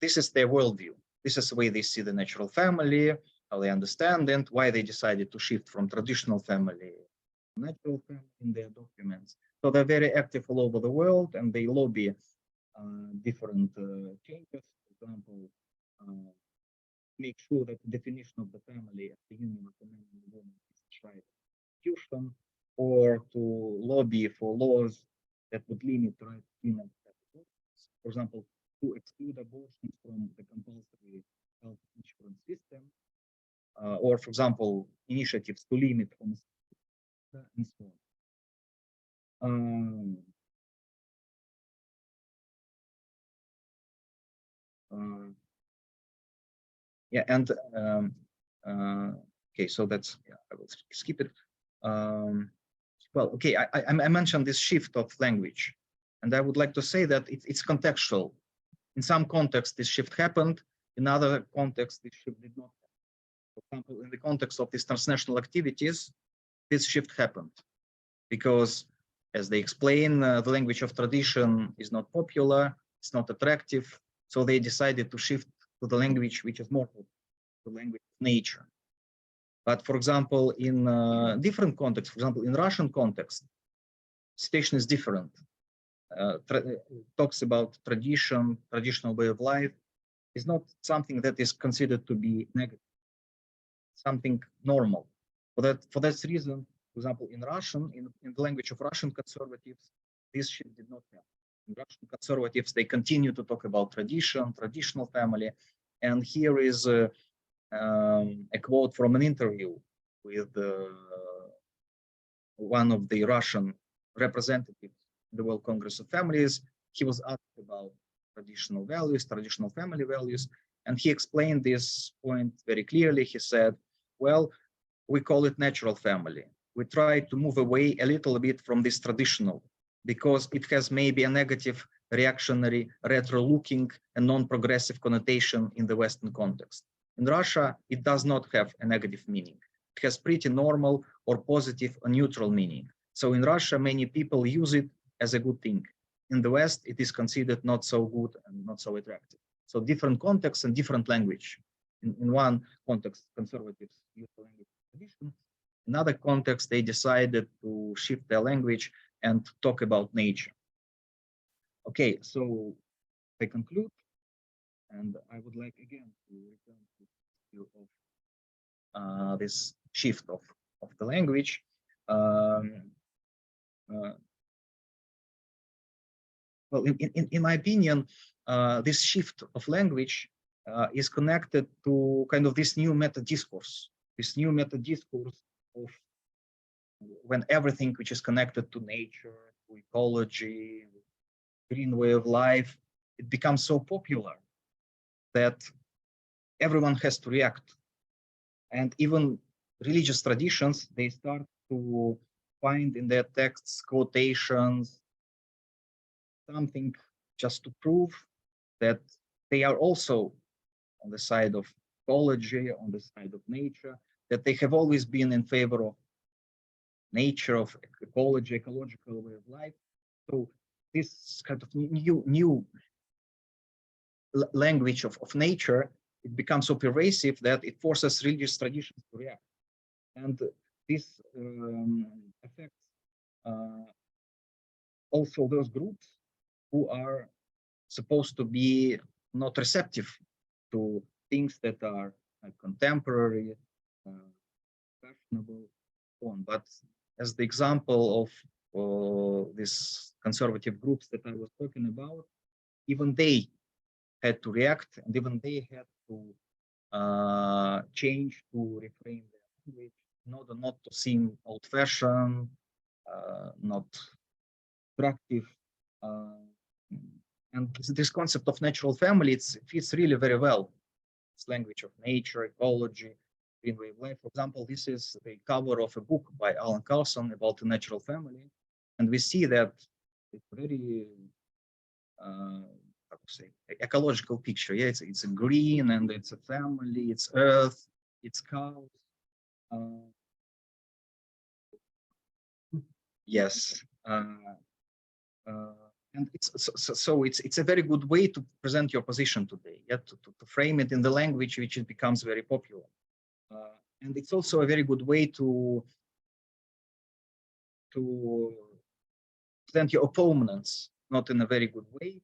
this is their worldview. This is the way they see the natural family, how they understand it, why they decided to shift from traditional family to natural family in their documents. So they're very active all over the world, and they lobby different changes. For example, make sure that the definition of the family as the union of the man and the woman is right institution, or to lobby for laws that would limit the right to women. For example, to exclude abortions from the compulsory health insurance system, or, for example, initiatives to limit homosexuality and so on. Yeah, and okay, so that's, yeah, I will skip it. Well, okay, I mentioned this shift of language, and I would like to say that it's contextual. In some context, this shift happened. In other contexts, this shift did not happen. For example, in the context of these transnational activities, this shift happened because, as they explain, the language of tradition is not popular, it's not attractive, so they decided to shift to the language which is more popular, the language of nature. But for example, in different contexts, for example, in Russian context, situation is different. Talks about tradition, traditional way of life is not something that is considered to be negative, something normal. For that reason, for example, in Russian, in the language of Russian conservatives, this shift did not happen. In Russian conservatives, they continue to talk about tradition, traditional family. And here is a quote from an interview with one of the Russian representatives in the World Congress of Families. He was asked about traditional values, traditional family values, and he explained this point very clearly. He said, well, we call it natural family. We try to move away a little bit from this traditional because it has maybe a negative, reactionary, retro-looking and non-progressive connotation in the Western context. In Russia, it does not have a negative meaning. It has pretty normal or positive or neutral meaning. So in Russia, many people use it as a good thing. In the West, it is considered not so good and not so attractive. So different contexts and different language. In one context, conservatives use the language tradition. In another context, they decided to shift their language and talk about nature. Okay, so I conclude, and I would like again to return to the issue of this shift of the language. Well, in my opinion, this shift of language is connected to kind of this new meta discourse of when everything which is connected to nature, to ecology, green way of life, it becomes so popular that everyone has to react. And even religious traditions, they start to find in their texts quotations, something just to prove that they are also on the side of ecology, on the side of nature, that they have always been in favor of nature, of ecology, ecological way of life. So this kind of new language of nature, it becomes so pervasive that it forces religious traditions to react. And this affects also those groups who are supposed to be not receptive to things that are contemporary, fashionable, so on. But as the example of these conservative groups that I was talking about, even they had to react, and even they had to change to reframe their language in order not to seem old-fashioned, not attractive. And this concept of natural family, it fits really very well. It's language of nature, ecology. green way of life. For example, this is the cover of a book by Alan Carlson about the natural family, and we see that it's very how to say, ecological picture. Yeah, it's a green, and it's a family, it's earth, it's cows. Yes. And it's a very good way to present your position today, yeah, to frame it in the language which it becomes very popular. And it's also a very good way to present your opponents, not in a very good way,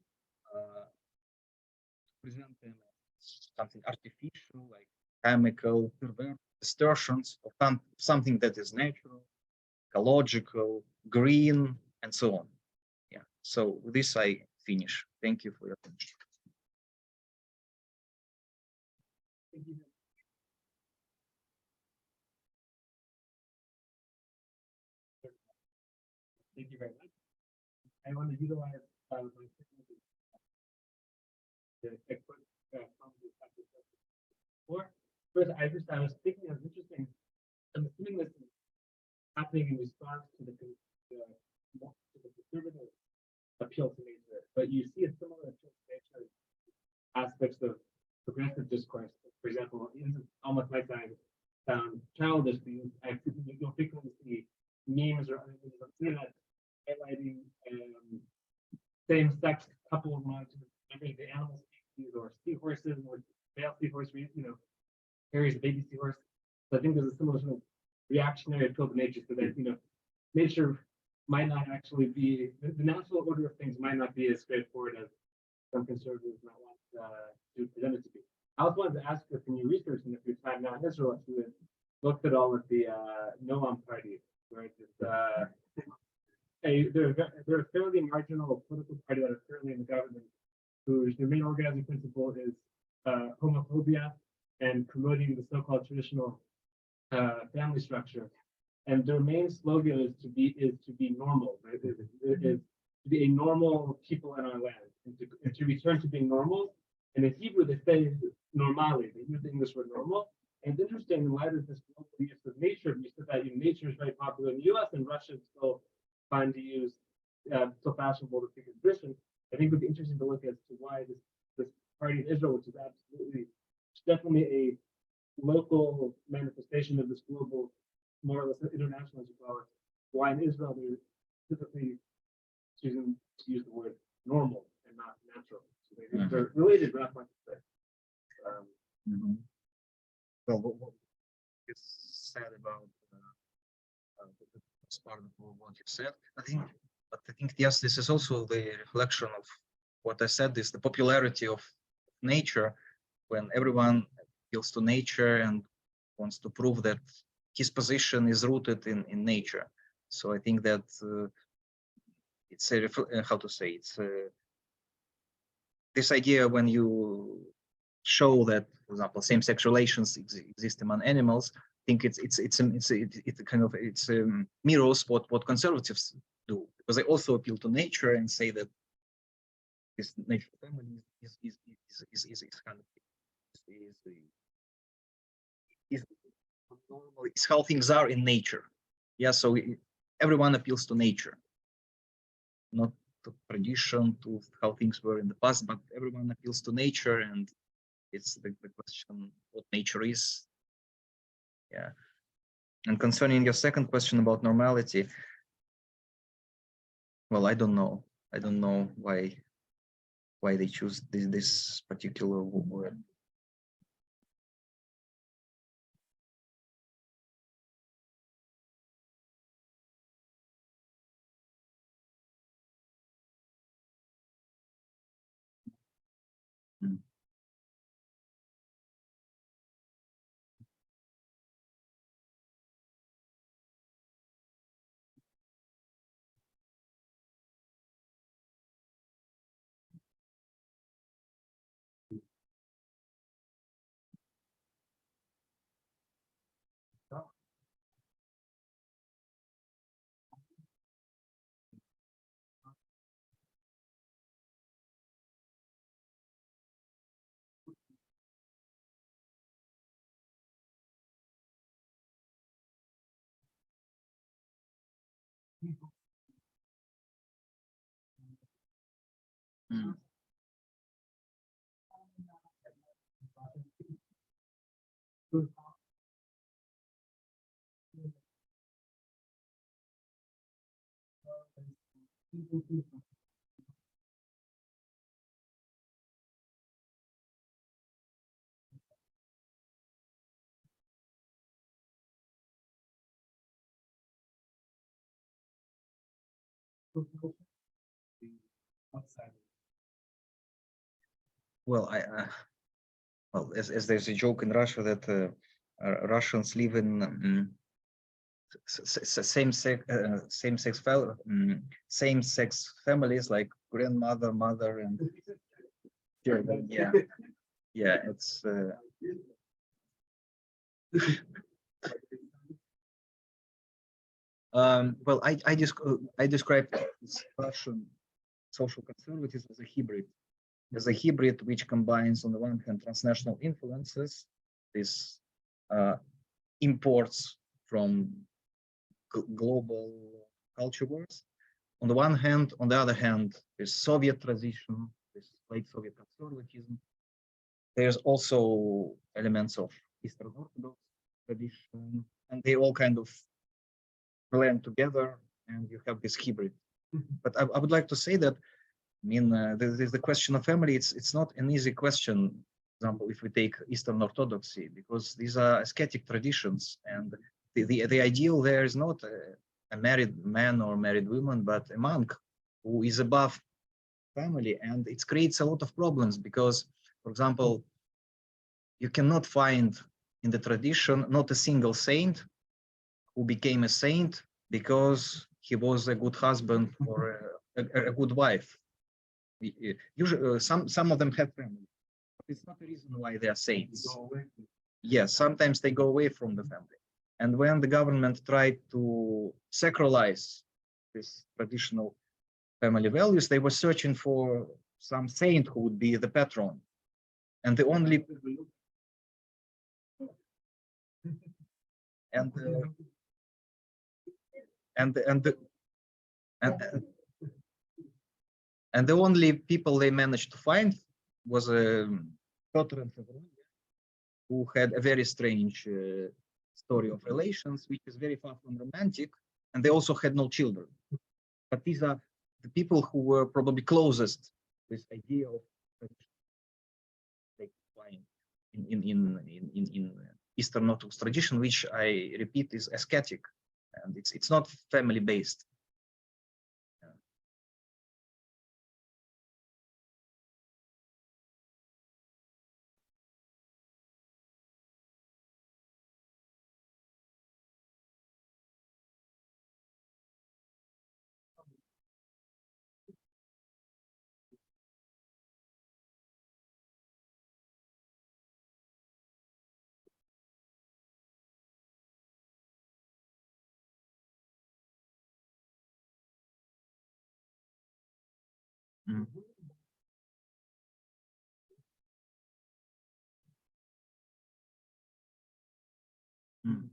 present them as something artificial, like chemical, perverted distortions of something that is natural, ecological, green, and so on. Yeah. So with this I finish. Thank you for your attention. Thank you. Thank you very much. I want to utilize my technical First, I was thinking it was interesting. I'm assuming this is happening in response to the conservative appeal to nature, but you see a similar appeal to nature aspects of progressive discourse. For example, this is almost my time childish, but you'll frequently see memes or other things on the internet highlighting same-sex couples remembering the animal species or seahorses, or male seahorse, carries a baby seahorse. So I think there's a similar sort of reactionary appeal to nature, so that nature might not actually be the natural order of things might not be as straightforward as some conservatives might want to present it to be. I also wanted to ask you, from your research and if your time now in Israel, if you had looked at all of the Noam party, right? They're a fairly marginal political party that are currently in the government, whose their main organizing principle is homophobia and promoting the so-called traditional family structure. And their main slogan is to be normal, right? Is to be a normal people in our land, and to return to being normal. And in Hebrew, they say normally. They use the English word normal. And it's interesting, in light of this global use of nature, we said that nature is very popular in the U.S. and Russia is still trying to use so fashionable to speak in tradition. I think it would be interesting to look as to why this party in Israel, which is definitely a local manifestation of this global, more or less international, as you call it, why in Israel they're typically choosing to use the word normal and not natural. So they're related, but not much to say. Well, what you said about as part of what you said, I think yes, this is also the reflection of what I said, is the popularity of nature, when everyone appeals to nature and wants to prove that his position is rooted in nature. So I think that it's how to say, it's this idea when you show that, for example, same-sex relations exist among animals. I think it mirrors what conservatives do, because they also appeal to nature and say that this natural family is kind of is how things are in nature. Yeah, so everyone appeals to nature, not to tradition, to how things were in the past, but everyone appeals to nature, and it's the question what nature is. Yeah. And concerning your second question about normality, well, I don't know. I don't know why they choose this particular word. Mm. Outside. Well, well, as there's a joke in Russia that Russians live in same-sex families like grandmother, mother, and children. Yeah, yeah, it's. Well, I described Russian social conservatism as a hybrid which combines, on the one hand, transnational influences, these imports from global culture wars. On the one hand, on the other hand, there's Soviet tradition, this late Soviet conservatism. There's also elements of Eastern Orthodox tradition, and they all kind of blend together, and you have this hybrid. But I would like to say that, I mean, there's the question of family. It's not an easy question. For example, if we take Eastern Orthodoxy, because these are ascetic traditions, and the ideal there is not a married man or married woman, but a monk who is above family, and it creates a lot of problems because, for example, you cannot find in the tradition not a single saint who became a saint because he was a good husband or a good wife. Usually, some of them have family, but it's not the reason why they are saints. Yes, sometimes they go away from the family. And when the government tried to sacralize this traditional family values, they were searching for some saint who would be the patron. And the only and the only people they managed to find was Piotr and Severin, who had a very strange story of relations, which is very far from romantic, and they also had no children. But these are the people who were probably closest this idea of in Eastern Orthodox tradition, which I repeat is ascetic, and it's not family based. Mm. Mm.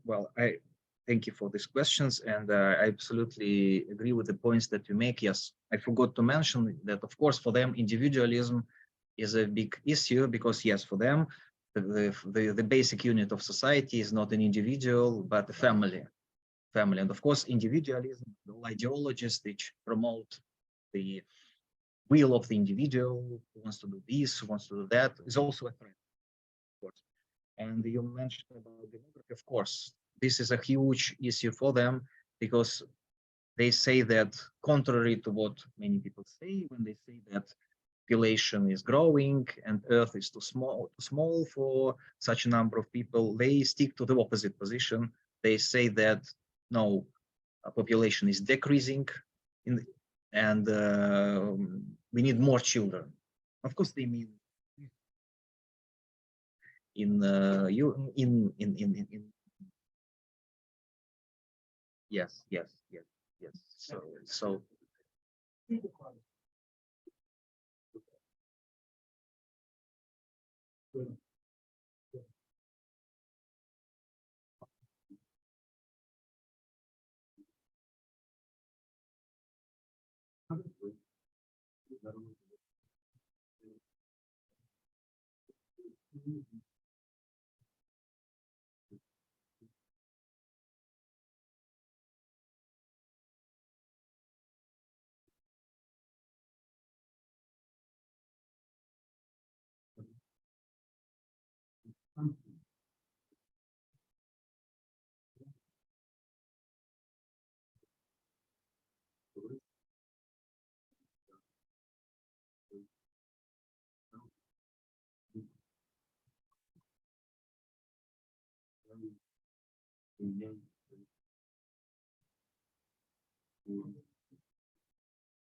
Well, I thank you for these questions, and I absolutely agree with the points that you make. Yes, I forgot to mention that, of course, for them, individualism is a big issue because, yes, for them, the basic unit of society is not an individual, but a family. family. And of course, individualism, the ideologies which promote the will of the individual, who wants to do this, who wants to do that, is also a threat, of course. And you mentioned about demography, of course, this is a huge issue for them because they say that contrary to what many people say, when they say that population is growing and Earth is too small for such a number of people, they stick to the opposite position. They say that no, population is decreasing, and we need more children. Of course, they mean in yes. So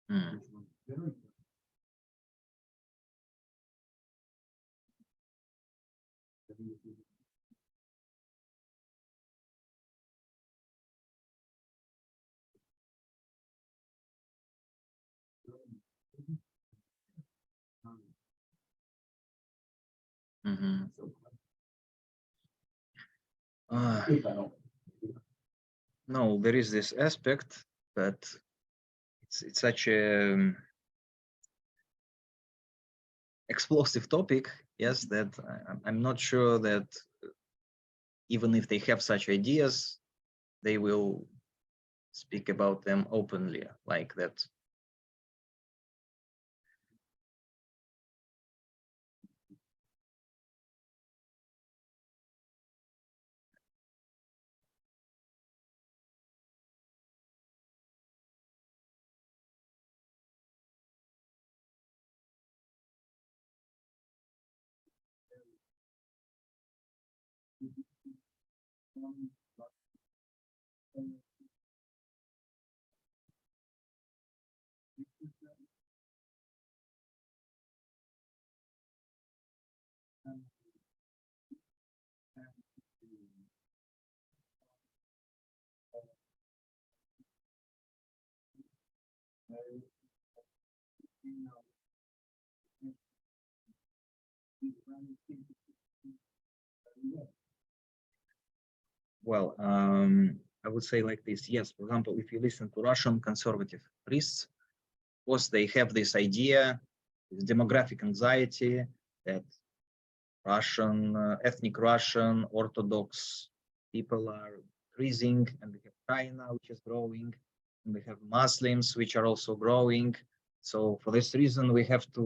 mm. Mhm. No, there is this aspect that it's such a explosive topic, yes, that I'm not sure that even if they have such ideas, they will speak about them openly like that. Well, I would say like this. Yes, for example, if you listen to Russian conservative priests, of course, they have this idea, this demographic anxiety that ethnic Russian Orthodox people are increasing, and we have China, which is growing, and we have Muslims, which are also growing. So for this reason, we have to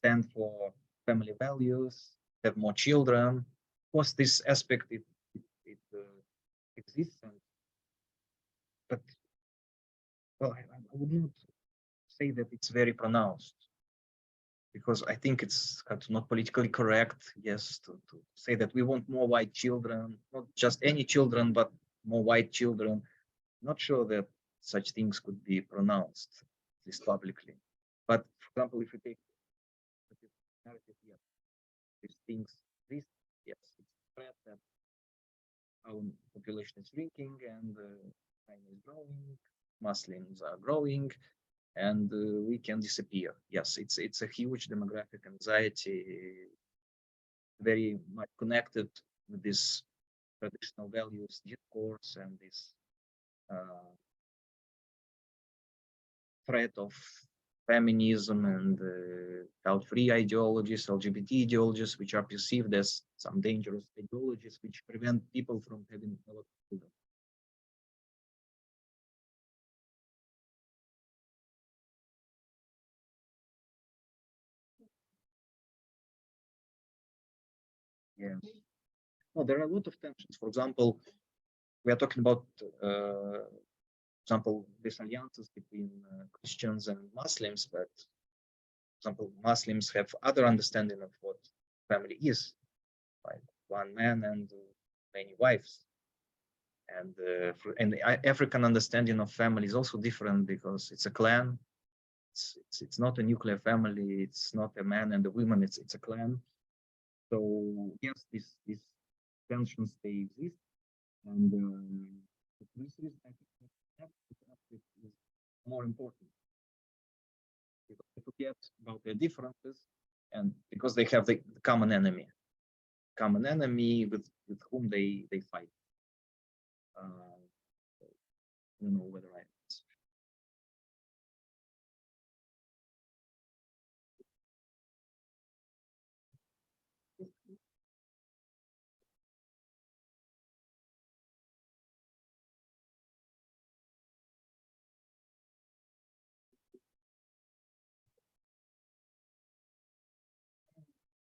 stand for family values, have more children. Of course, this aspect it exists, but well, I would not say that it's very pronounced because I think it's not politically correct, yes, to say that we want more white children, not just any children, but more white children. Not sure that such things could be pronounced, at least publicly. But for example, if you take the narrative, yes, these things, yes, it's a threat that our population is shrinking and China is growing, Muslims are growing, and we can disappear. Yes, it's a huge demographic anxiety, very much connected with this traditional values, discourse, and this threat of feminism and child-free ideologies, LGBT ideologies, which are perceived as some dangerous ideologies which prevent people from having a lot of children. Yes. No, there are a lot of tensions. For example, we are talking about, example, these alliances between Christians and Muslims, but, for example, Muslims have other understanding of what family is, like one man and many wives. And the African understanding of family is also different because it's a clan. It's not a nuclear family. It's not a man and a woman. It's a clan. So yes, these tensions they exist, and this is I think is more important because they forget about their differences, and because they have the common enemy with whom they fight. I don't know whether I.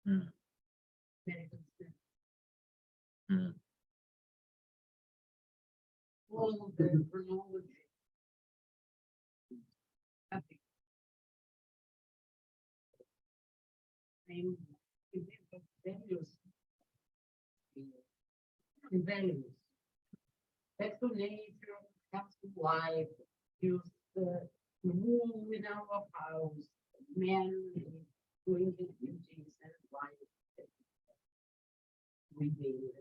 Mm. Mm. All the chronology. Values. Back to nature, back to life, use the rule in our house, men doing his duties and wife. We do.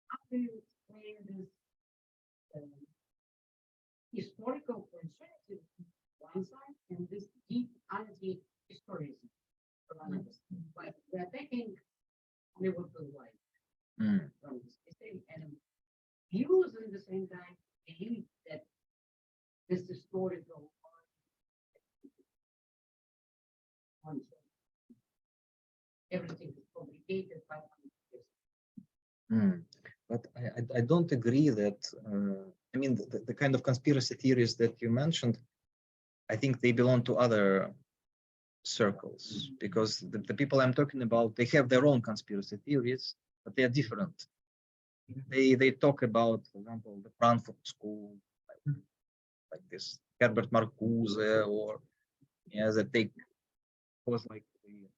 How do you explain this historical conservatism one side and this deep anti-historism from another? Like we're taking Liverpool life from this history and views at the same time believe that this historical everything is complicated by But I don't agree that, I mean, the kind of conspiracy theories that you mentioned, I think they belong to other circles, because the people I'm talking about, they have their own conspiracy theories, but they are different. They talk about, for example, the Frankfurt School, like this Herbert Marcuse, or that they was like the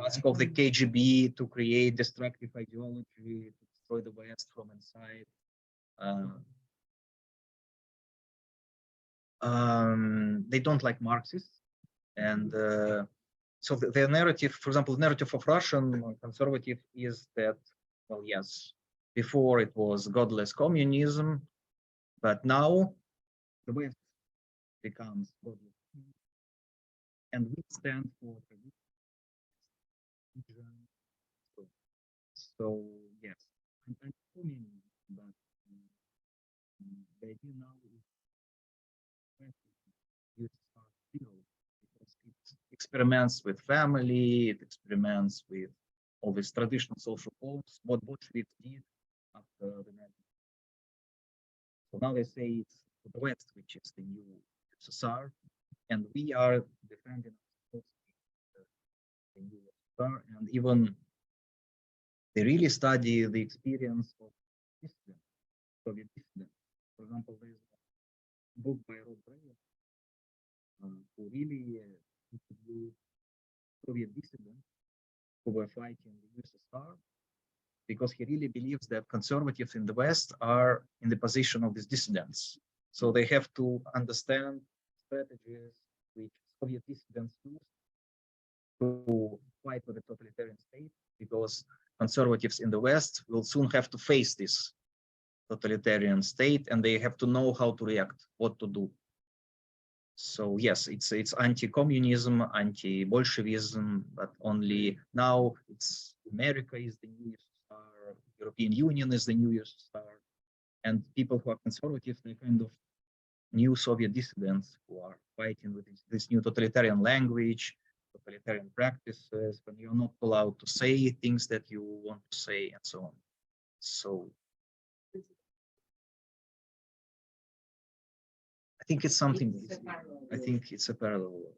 task of the KGB to create destructive ideology, to destroy the West from inside. They don't like Marxists, and so the narrative, for example, the narrative of Russian conservative is that, well, yes, before it was godless communism, but now the West becomes godless, and we stand for tradition. So yes, I'm assuming that the idea now is still because it experiments with family, it experiments with all these traditional social forms, what Bolsheviks did after the Nazis. So now they say it's the West, which is the new USSR, and we are defending the new USSR, and even they really study the experience of dissidents, Soviet dissidents. For example, there's a book by Rob Breyer, who really interviewed Soviet dissidents who were fighting the USSR, because he really believes that conservatives in the West are in the position of these dissidents. So they have to understand strategies which Soviet dissidents use to fight with the totalitarian state, because conservatives in the West will soon have to face this totalitarian state, and they have to know how to react, what to do. So yes, it's anti-communism, anti-Bolshevism, but only now it's America is the new USSR, European Union is the new USSR, and people who are conservative, they're kind of new Soviet dissidents who are fighting with this new totalitarian language, totalitarian practices, when you're not allowed to say things that you want to say, and so on. So I think it's something. I think it's a parallel.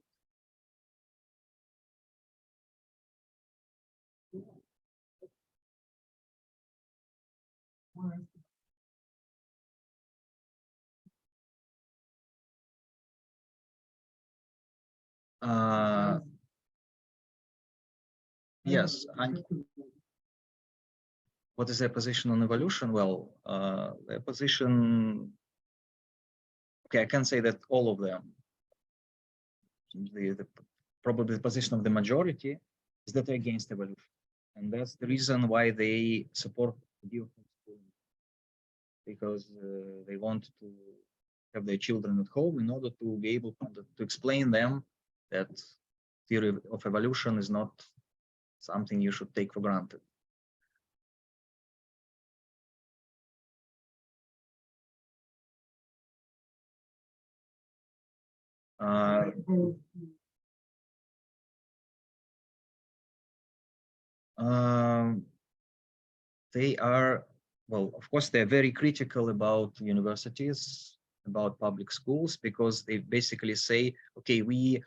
Yes, and what is their position on evolution? Well, their position, okay, I can say that all of them, probably the position of the majority is that they're against evolution. And that's the reason why they support the schooling, because they want to have their children at home in order to be able to explain them that theory of evolution is not something you should take for granted. They are, well, of course, they're very critical about universities, about public schools, because they basically say, okay, we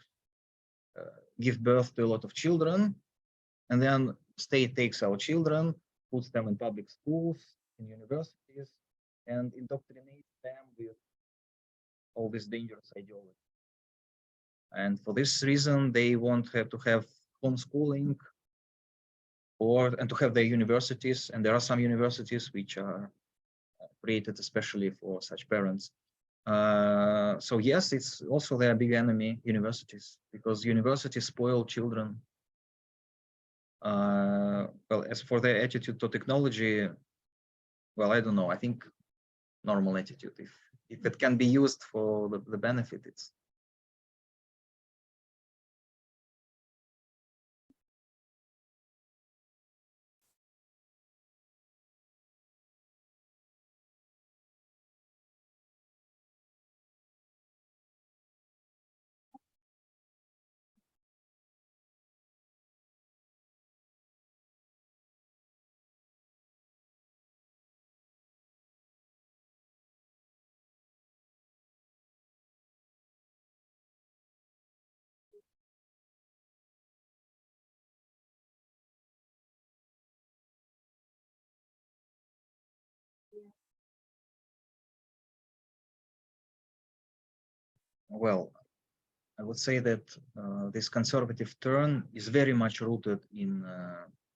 give birth to a lot of children, and then state takes our children, puts them in public schools, in universities, and indoctrinates them with all this dangerous ideology. And for this reason, they won't have to have homeschooling and to have their universities. And there are some universities which are created especially for such parents. So yes, it's also their big enemy, universities, because universities spoil children. Well, as for their attitude to technology, well, I don't know. I think normal attitude. If it can be used for the benefit, it's. Well, I would say that this conservative turn is very much rooted in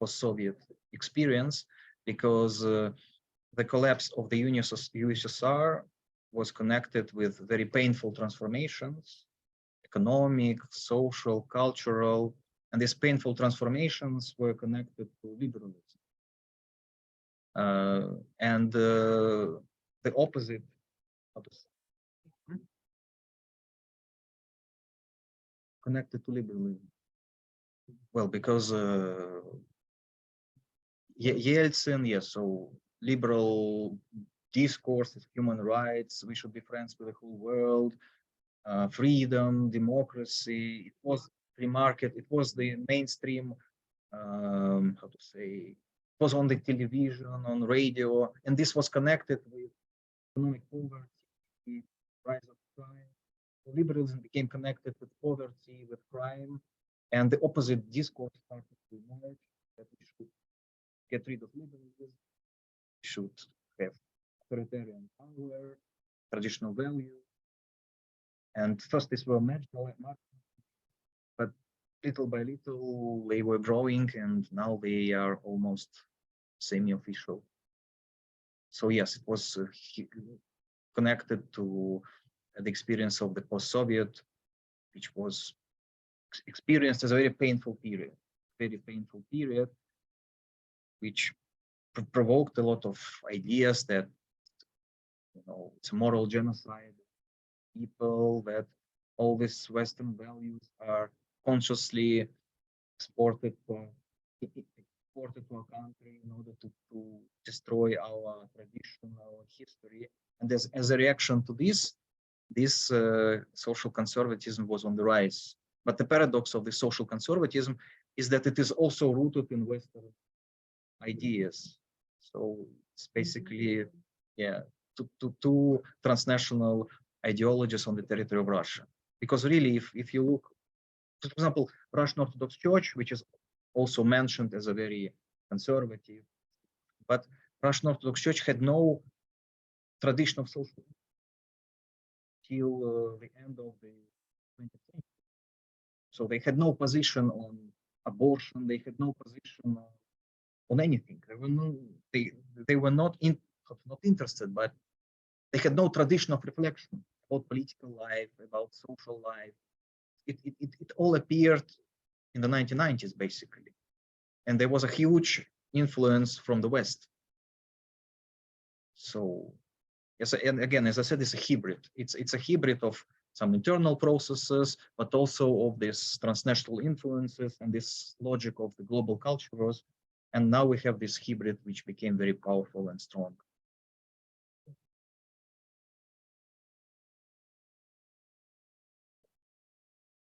post-Soviet experience, because the collapse of the USSR was connected with very painful transformations, economic, social, cultural, and these painful transformations were connected to liberalism. And the opposite of the connected to liberalism. Well, because Yeltsin, yes, so liberal discourse of human rights, we should be friends with the whole world, freedom, democracy, it was free market, it was the mainstream, how to say, it was on the television, on radio, and this was connected with economic poverty, rise of crime. Liberalism became connected with poverty, with crime, and the opposite discourse started to emerge, that we should get rid of liberalism, we should have authoritarian power, traditional values. And first these were magical, but little by little they were growing, and now they are almost semi-official. So yes, it was connected to the experience of the post-Soviet, which was experienced as a very painful period, which provoked a lot of ideas that, you know, it's a moral genocide, people, that all these Western values are consciously exported to our country in order to destroy our tradition, our history. And as a reaction to this social conservatism was on the rise. But the paradox of the social conservatism is that it is also rooted in Western ideas. So it's basically, yeah, two transnational ideologies on the territory of Russia. Because really, if you look, for example, Russian Orthodox Church, which is also mentioned as a very conservative, but Russian Orthodox Church had no tradition of social till the end of the 20th century. So they had no position on abortion. They had no position on anything. They were not interested, but they had no tradition of reflection about political life, about social life. It all appeared in the 1990s, basically. And there was a huge influence from the West. So, yes, and again, as I said, it's a hybrid. It's a hybrid of some internal processes, but also of these transnational influences and this logic of the global culture wars. And now we have this hybrid, which became very powerful and strong.